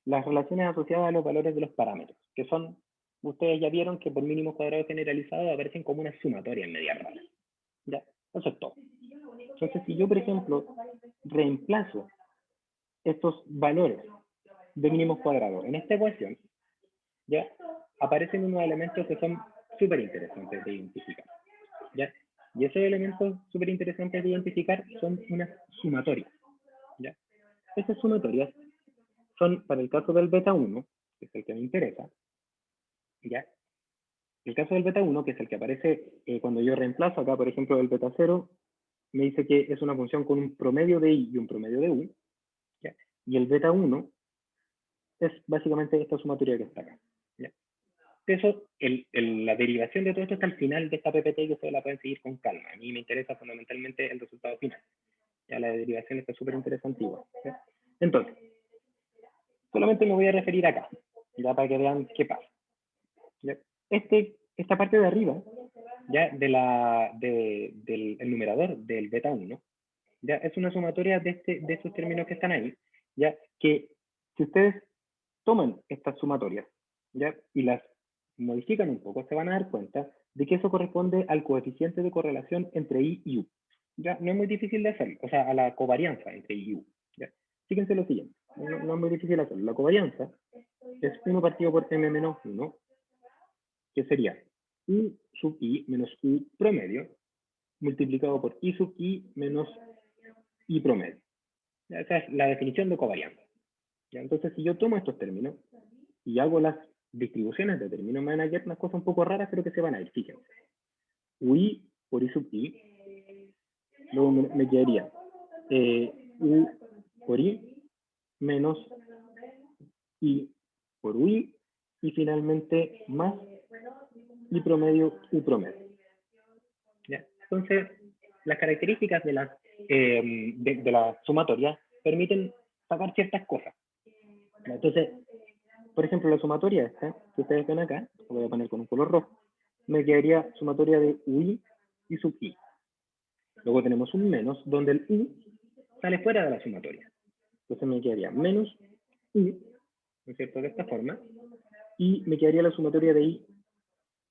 Las relaciones asociadas a los valores de los parámetros, que son, ustedes ya vieron que por mínimos cuadrados generalizados aparecen como una sumatoria en media rara. ¿Ya? Eso es todo. Entonces, si yo, por ejemplo, reemplazo estos valores de mínimos cuadrados en esta ecuación, ya aparecen unos elementos que son súper interesantes de identificar. ¿Ya? Y esos elementos súper interesantes de identificar son unas sumatorias. ¿Ya? Esas sumatorias son, para el caso del beta 1, que es el que me interesa, ¿ya? El caso del beta 1, que es el que aparece cuando yo reemplazo acá, por ejemplo, el beta 0, me dice que es una función con un promedio de I y un promedio de U, ¿ya? Y el beta 1 es básicamente esta sumatoria que está acá. ¿Ya? Eso, la derivación de todo esto está al final de esta PPT, que ustedes la pueden seguir con calma. A mí me interesa fundamentalmente el resultado final. Ya la derivación está súper interesante igual. ¿Ya? Entonces, solamente me voy a referir acá, ya para que vean qué pasa. ¿Ya? Esta parte de arriba, ya del numerador del beta 1, ya es una sumatoria de estos términos que están ahí, ya que si ustedes toman estas sumatorias, ya, y las modifican un poco, se van a dar cuenta de que eso corresponde al coeficiente de correlación entre I y U. Ya, no es muy difícil de hacerlo, o sea, a la covarianza entre I y U. ¿Ya? Fíjense lo siguiente, no es muy difícil hacerlo. La covarianza es 1 partido por M menos 1, que sería U sub I menos U promedio, multiplicado por I sub I menos I promedio. ¿Ya? Esa es la definición de covarianza. ¿Ya? Entonces, si yo tomo estos términos y hago las distribuciones de términos, me van a quedar unas cosas un poco raras, pero que se van a ir, fíjense. UI por I sub I, luego me quedaría U por I menos I por UI, y finalmente más I promedio U promedio. ¿Ya? Entonces, las características de la sumatoria permiten sacar ciertas cosas. ¿Ya? Entonces, por ejemplo, la sumatoria esta, que ustedes ven acá, lo voy a poner con un color rojo, me quedaría sumatoria de UI y sub I. Luego tenemos un menos, donde el U sale fuera de la sumatoria. Entonces me quedaría menos U, ¿no es cierto?, de esta forma, y me quedaría la sumatoria de I,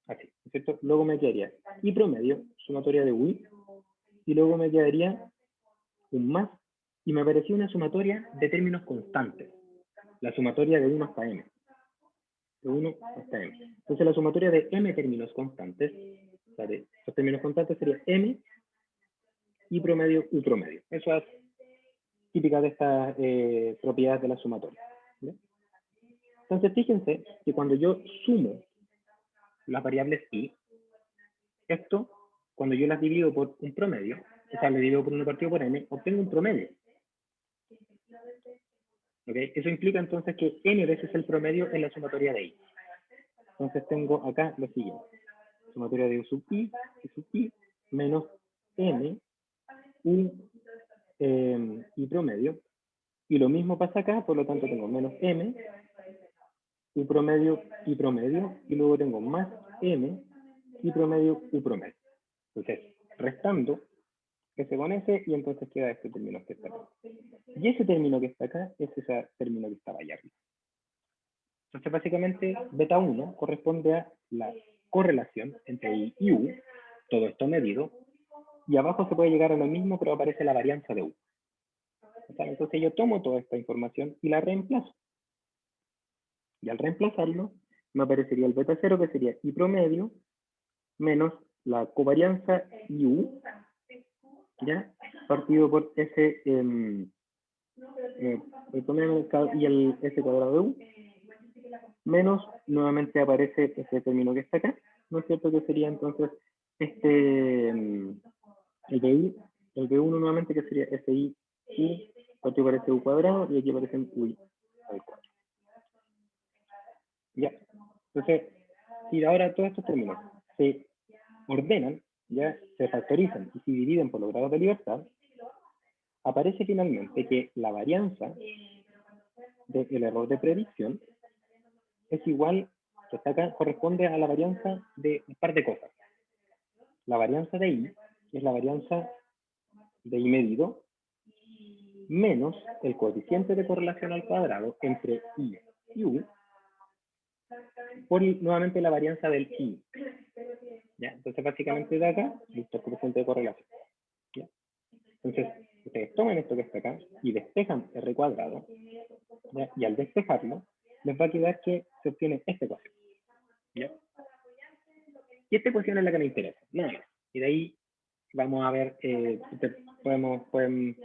así, ¿no es cierto? Luego me quedaría I promedio, sumatoria de UI, y luego me quedaría un más y me apareció una sumatoria de términos constantes, la sumatoria de 1 hasta m. De 1 hasta m. Entonces la sumatoria de m términos constantes, o sea, de los términos constantes sería m, i promedio, u promedio. Eso es típica de estas propiedades de la sumatoria. ¿Vale? Entonces fíjense que cuando yo sumo las variables i, esto, cuando yo las divido por un promedio, o sea, le divido por 1 partido por n, obtengo un promedio. ¿Okay? Eso implica entonces que n veces el promedio en la sumatoria de i. Entonces tengo acá lo siguiente. Sumatoria de u sub i menos m, u i promedio. Y lo mismo pasa acá, por lo tanto tengo menos m, u promedio, i promedio, y luego tengo más m, i promedio, u promedio. Entonces, restando, ese con ese, y entonces queda este término que está acá. Y ese término que está acá es ese término que estaba allá arriba. Entonces, básicamente, beta 1 corresponde a la correlación entre I y U, todo esto medido, y abajo se puede llegar a lo mismo, pero aparece la varianza de U. Entonces yo tomo toda esta información y la reemplazo. Y al reemplazarlo, me aparecería el beta 0, que sería I promedio, menos la covarianza IU, ¿ya? Partido por ese, el promedio y el S cuadrado de U, menos, nuevamente aparece ese término que está acá, ¿no es cierto? Que sería entonces el B1 nuevamente, que sería SI U, partido por ese U cuadrado, y aquí aparecen UI al cuadrado. Ya. Entonces, si ahora todos estos términos se ordenan, ya se factorizan y se dividen por los grados de libertad, aparece finalmente que la varianza del error de predicción es igual, que está acá, corresponde a la varianza de un par de cosas. La varianza de I es la varianza de I medido menos el coeficiente de correlación al cuadrado entre I y U por nuevamente la varianza del I. ¿Ya? Entonces básicamente de acá, listo, el coeficiente de correlación. ¿Ya? Entonces, ustedes toman esto que está acá y despejan R cuadrado, ¿ya? Y al despejarlo, les va a quedar que se obtiene esta ecuación. ¿Ya? Y esta ecuación es la que me interesa, nada más. Y de ahí vamos a ver, pueden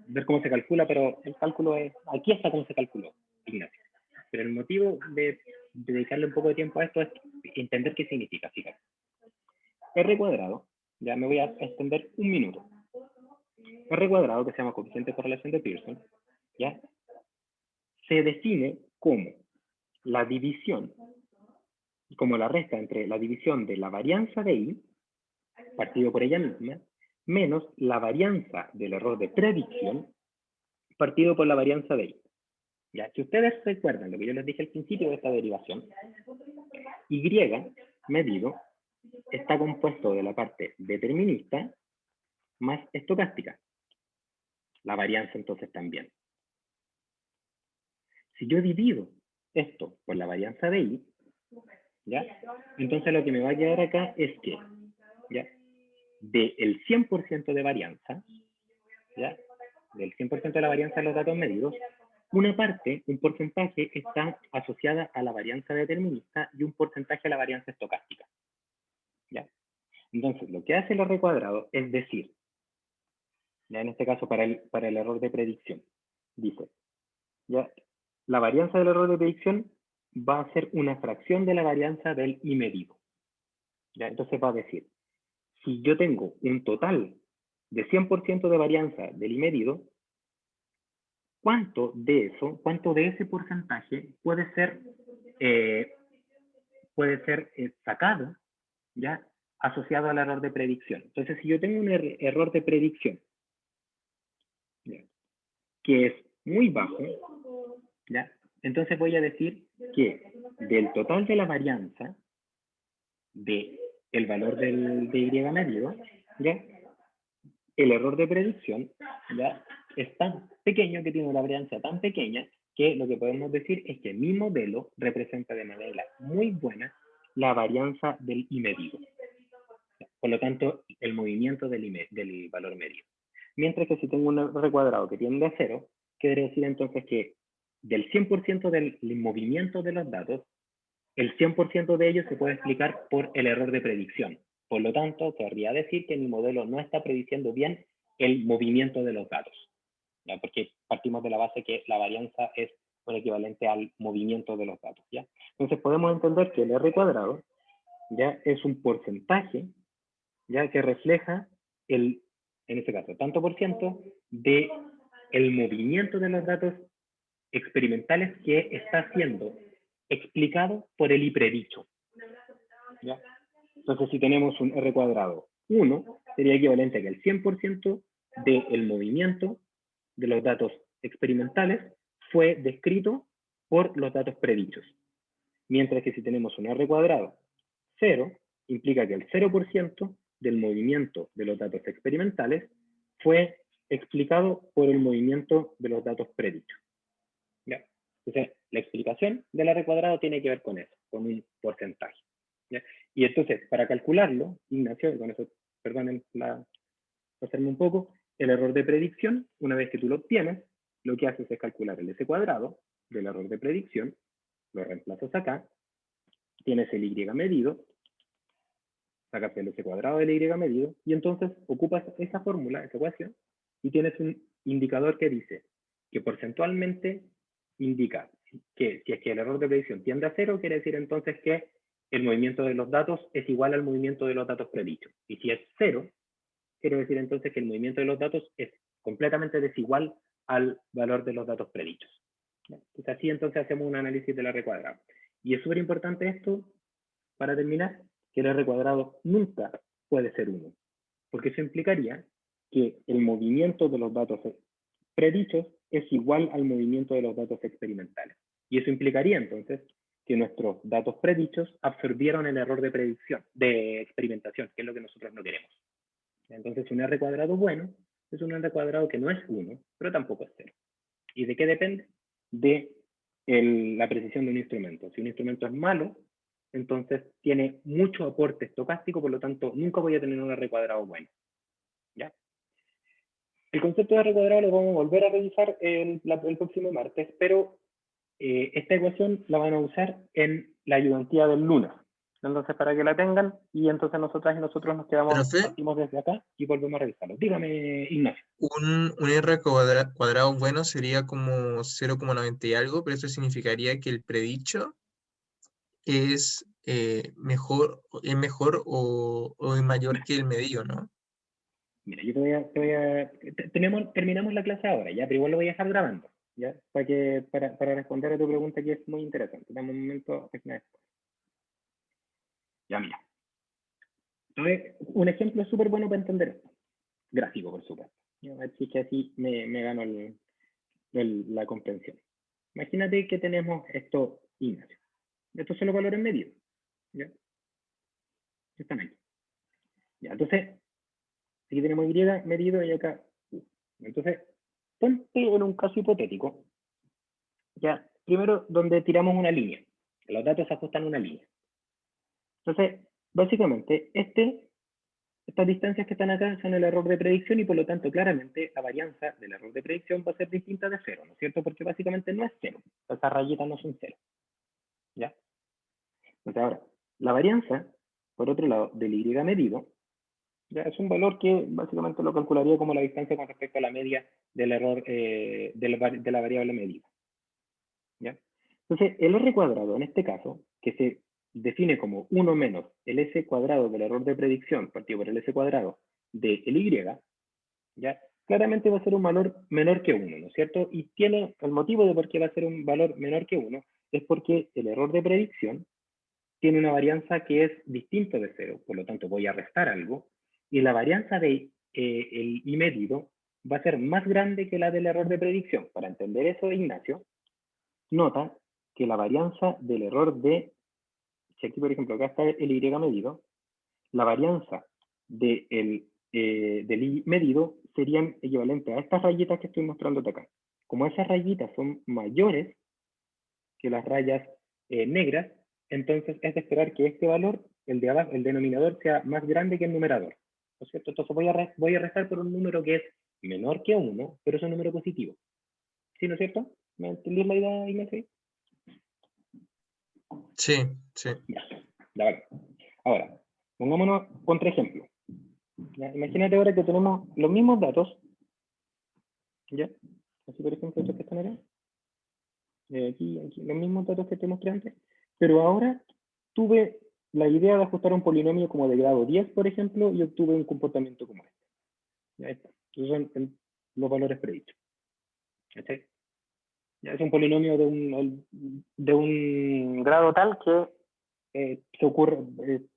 ver cómo se calcula, pero el cálculo es, aquí está cómo se calculó, Ignacio. Pero el motivo de dedicarle un poco de tiempo a esto es entender qué significa, fíjate. R cuadrado, ya me voy a extender un minuto. R cuadrado, que se llama coeficiente de correlación de Pearson, ¿ya? Se define como la división, como la resta entre la división de la varianza de I, partido por ella misma, menos la varianza del error de predicción, partido por la varianza de I. ¿Ya? Si ustedes recuerdan lo que yo les dije al principio de esta derivación, Y medido está compuesto de la parte determinista más estocástica. La varianza entonces también. Si yo divido esto por la varianza de I, ¿ya? Entonces lo que me va a quedar acá es que, ¿ya? Del 100% de varianza, ¿ya? Del 100% de la varianza de los datos medidos, una parte, un porcentaje, está asociada a la varianza determinista y un porcentaje a la varianza estocástica. ¿Ya? Entonces, lo que hace el R cuadrado es decir, ya en este caso para el error de predicción, dice, ya, la varianza del error de predicción va a ser una fracción de la varianza del I medido. ¿Ya? Entonces va a decir, si yo tengo un total de 100% de varianza del I medido, ¿cuánto de ese porcentaje puede ser sacado, ¿ya? Asociado al error de predicción? Entonces, si yo tengo un error de predicción, ¿ya? Que es muy bajo, ¿ya? Entonces voy a decir que del total de la varianza del valor de Y medido, ¿ya? El error de predicción, ¿ya? Es tan pequeño, que tiene una varianza tan pequeña, que lo que podemos decir es que mi modelo representa de manera muy buena la varianza del I medido. Por lo tanto, el movimiento del valor medido. Mientras que si tengo un R cuadrado que tiende a 0, quiere decir entonces que del 100% del movimiento de los datos, el 100% de ellos se puede explicar por el error de predicción. Por lo tanto, querría decir que mi modelo no está prediciendo bien el movimiento de los datos, ¿ya? Porque partimos de la base que la varianza es un equivalente al movimiento de los datos, ¿ya? Entonces podemos entender que el R cuadrado ya es un porcentaje, ya, que refleja en este caso, tanto por ciento de el movimiento de los datos experimentales que está siendo explicado por el hipredicho, ¿ya? Entonces, si tenemos un R cuadrado 1, sería equivalente a que el 100% del movimiento de los datos experimentales fue descrito por los datos predichos. Mientras que si tenemos un R cuadrado 0, implica que el 0% del movimiento de los datos experimentales fue explicado por el movimiento de los datos predichos, ¿ya? Entonces, la explicación del R cuadrado tiene que ver con eso, con un porcentaje, ¿ya? Y entonces, para calcularlo, Ignacio, con eso, perdonen hacerme un poco, el error de predicción, una vez que tú lo obtienes, lo que haces es calcular el S cuadrado del error de predicción, lo reemplazas acá, tienes el Y medido, sacas el S cuadrado del Y medido, y entonces ocupas esa fórmula, esa ecuación, y tienes un indicador que dice que porcentualmente indica que si es que el error de predicción tiende a 0, quiere decir entonces que el movimiento de los datos es igual al movimiento de los datos predichos. Y si es 0, quiere decir entonces que el movimiento de los datos es completamente desigual al valor de los datos predichos. Entonces así entonces hacemos un análisis del R cuadrado. Y es súper importante esto, para terminar, que el R cuadrado nunca puede ser 1, porque eso implicaría que el movimiento de los datos predichos es igual al movimiento de los datos experimentales. Y eso implicaría entonces que nuestros datos predichos absorbieron el error de predicción, de experimentación, que es lo que nosotros no queremos. Entonces un R cuadrado bueno es un R cuadrado que no es 1, pero tampoco es 0. ¿Y de qué depende? De la precisión de un instrumento. Si un instrumento es malo, entonces tiene mucho aporte estocástico, por lo tanto nunca voy a tener un R cuadrado bueno, ¿ya? El concepto de R cuadrado lo vamos a volver a revisar el próximo martes, pero esta ecuación la van a usar en la ayudantía del lunes. Entonces, para que la tengan, y entonces nosotras y nosotros nos quedamos, Profe, partimos desde acá y volvemos a revisarlo. Dígame, Ignacio. un R cuadrado bueno sería como 0,90 y algo, pero eso significaría que el predicho es mejor o es mayor que el medido, ¿no? Mira, yo terminamos la clase ahora, ya, pero igual lo voy a dejar grabando, ya, para responder a tu pregunta, que es muy interesante. Dame un momento, ya, mira. Entonces, un ejemplo súper bueno para entender esto. Gráfico, por supuesto. Así que así me gano la comprensión. Imagínate que tenemos esto, Ignacio. Estos son los valores medidos, ¿ya? Están aquí. Ya, entonces, aquí tenemos Y medido y acá U. Entonces, ponte en un caso hipotético, ya, primero donde tiramos una línea. Los datos se ajustan a una línea. Entonces, básicamente, estas distancias que están acá son el error de predicción y por lo tanto, claramente, la varianza del error de predicción va a ser distinta de 0, ¿no es cierto? Porque básicamente no es 0. Esas rayitas no son 0, ¿ya? Entonces, ahora, la varianza, por otro lado, del Y medido, ya es un valor que básicamente lo calcularía como la distancia con respecto a la media del error de la variable medida, ¿ya? Entonces, el R cuadrado, en este caso, que se define como 1 menos el S cuadrado del error de predicción partido por el S cuadrado del Y, ¿ya? Claramente va a ser un valor menor que 1, ¿no es cierto? Y tiene el motivo de por qué va a ser un valor menor que 1, es porque el error de predicción tiene una varianza que es distinta de 0, por lo tanto voy a restar algo, y la varianza de el I medido va a ser más grande que la del error de predicción. Para entender eso, Ignacio, nota que la varianza del error si aquí por ejemplo acá está el Y medido, la varianza del I medido serían equivalentes a estas rayitas que estoy mostrándote acá. Como esas rayitas son mayores que las rayas negras, entonces es de esperar que este valor, el de abajo, el denominador, sea más grande que el numerador, ¿no es cierto? Entonces voy a restar por un número que es menor que 1, pero es un número positivo. ¿Sí, no es cierto? ¿Me entendí la idea, Ignacio? Sí, sí. Ya, vale. Ahora, pongámonos otro ejemplo. ¿Ya? Imagínate ahora que tenemos los mismos datos, ¿ya? Así por ejemplo, estos que están acá. Aquí, los mismos datos que te mostré antes, pero ahora tuve la idea de ajustar un polinomio como de grado 10, por ejemplo, y obtuve un comportamiento como este. Ya está. Entonces son los valores predichos. ¿Okay? Ya es un polinomio de un grado tal que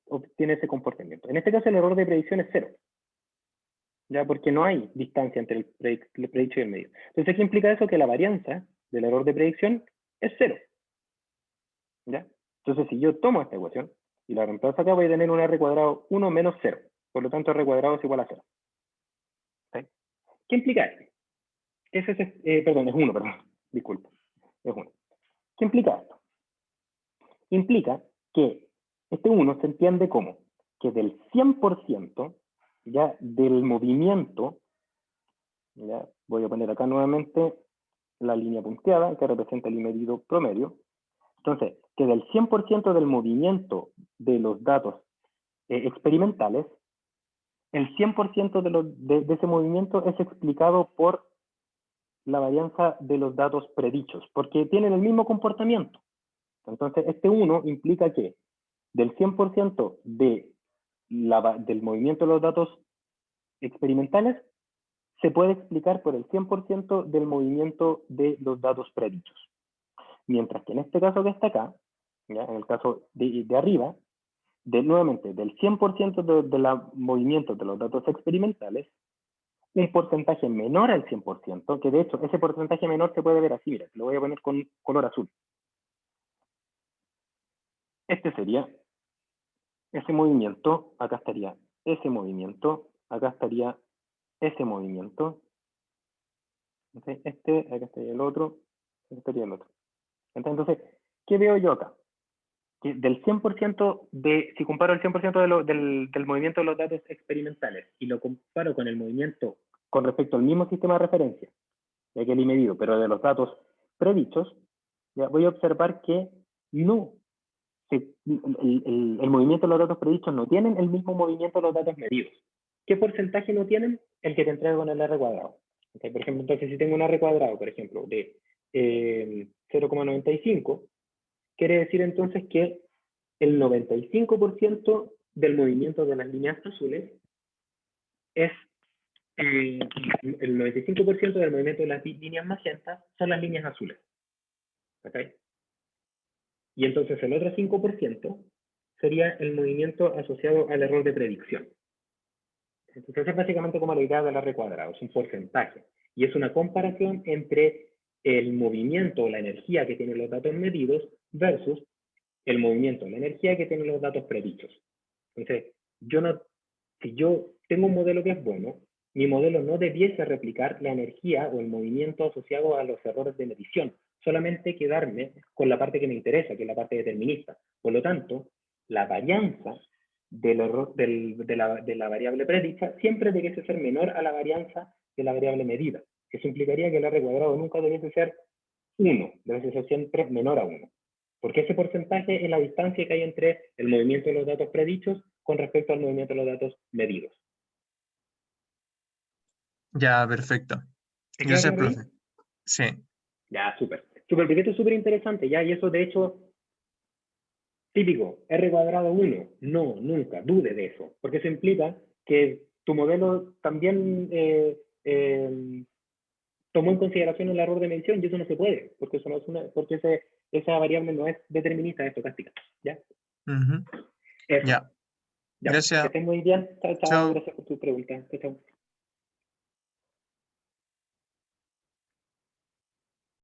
obtiene ese comportamiento. En este caso el error de predicción es 0. ¿Ya? Porque no hay distancia entre el predicho y el medio. Entonces, ¿qué implica eso? Que la varianza del error de predicción es 0. ¿Ya? Entonces, si yo tomo esta ecuación y la reemplazo acá, voy a tener un r cuadrado 1 menos 0. Por lo tanto, r cuadrado es igual a 0. ¿Okay? ¿Qué implica esto? Perdón, es 1, perdón. Disculpa. Es 1. ¿Qué implica esto? Implica que este 1 se entiende como que del 100% ya del movimiento, ya voy a poner acá nuevamente la línea punteada que representa el medido promedio. Entonces, que del 100% del movimiento de los datos experimentales, el 100% de ese movimiento es explicado por la varianza de los datos predichos, porque tienen el mismo comportamiento. Entonces, este 1 implica que del 100% del movimiento de los datos experimentales, se puede explicar por el 100% del movimiento de los datos predichos. Mientras que en este caso que está acá, ¿ya? En el caso de arriba, nuevamente, del 100% del movimiento de los datos experimentales, un porcentaje menor al 100%, que de hecho ese porcentaje menor se puede ver así, mira, lo voy a poner con color azul. Este sería ese movimiento, acá estaría ese movimiento, acá estaría ese movimiento, ¿okay? Acá estaría el otro, acá estaría el otro. Entonces, ¿qué veo yo acá? Que del 100% si comparo el 100% del movimiento de los datos experimentales y lo comparo con el movimiento con respecto al mismo sistema de referencia, ya que he medido, pero de los datos predichos, ya voy a observar que no, el movimiento de los datos predichos no tienen el mismo movimiento de los datos medidos. ¿Qué porcentaje no tienen? El que te entrego con el R cuadrado. Okay, por ejemplo, entonces si tengo un R cuadrado, por ejemplo, de 0,95, quiere decir entonces que el 95% del movimiento de las líneas azules es el 95% del movimiento de las líneas magentas son las líneas azules. ¿Okay? Y entonces el otro 5% sería el movimiento asociado al error de predicción. Entonces es básicamente como la idea del R cuadrado, es un porcentaje. Y es una comparación entre el movimiento o la energía que tienen los datos medidos versus el movimiento o la energía que tienen los datos predichos. Entonces, si yo tengo un modelo que es bueno, mi modelo no debiese replicar la energía o el movimiento asociado a los errores de medición, solamente quedarme con la parte que me interesa, que es la parte determinista. Por lo tanto, la varianza del error, de la variable predicha siempre debiese ser menor a la varianza de la variable medida. Eso implicaría que el R cuadrado nunca debiese ser 1, debe ser siempre menor a 1. Porque ese porcentaje es la distancia que hay entre el movimiento de los datos predichos con respecto al movimiento de los datos medidos. Ya, perfecto. ¿Te queda Gracias, claro ahí? profe. Sí. Ya, súper. Súper, porque esto es súper interesante, ya, y eso de hecho, típico, R cuadrado 1, no, nunca, dude de eso, porque eso implica que tu modelo también tomó en consideración el error de medición, y eso no se puede, porque eso no es porque esa variable no es determinista, es estocástica, ¿ya? Ujú. Eso. Ya. Ya, Gracias. que estés muy bien. Chao, chao. Chao. Gracias por tu pregunta. Chao, chao.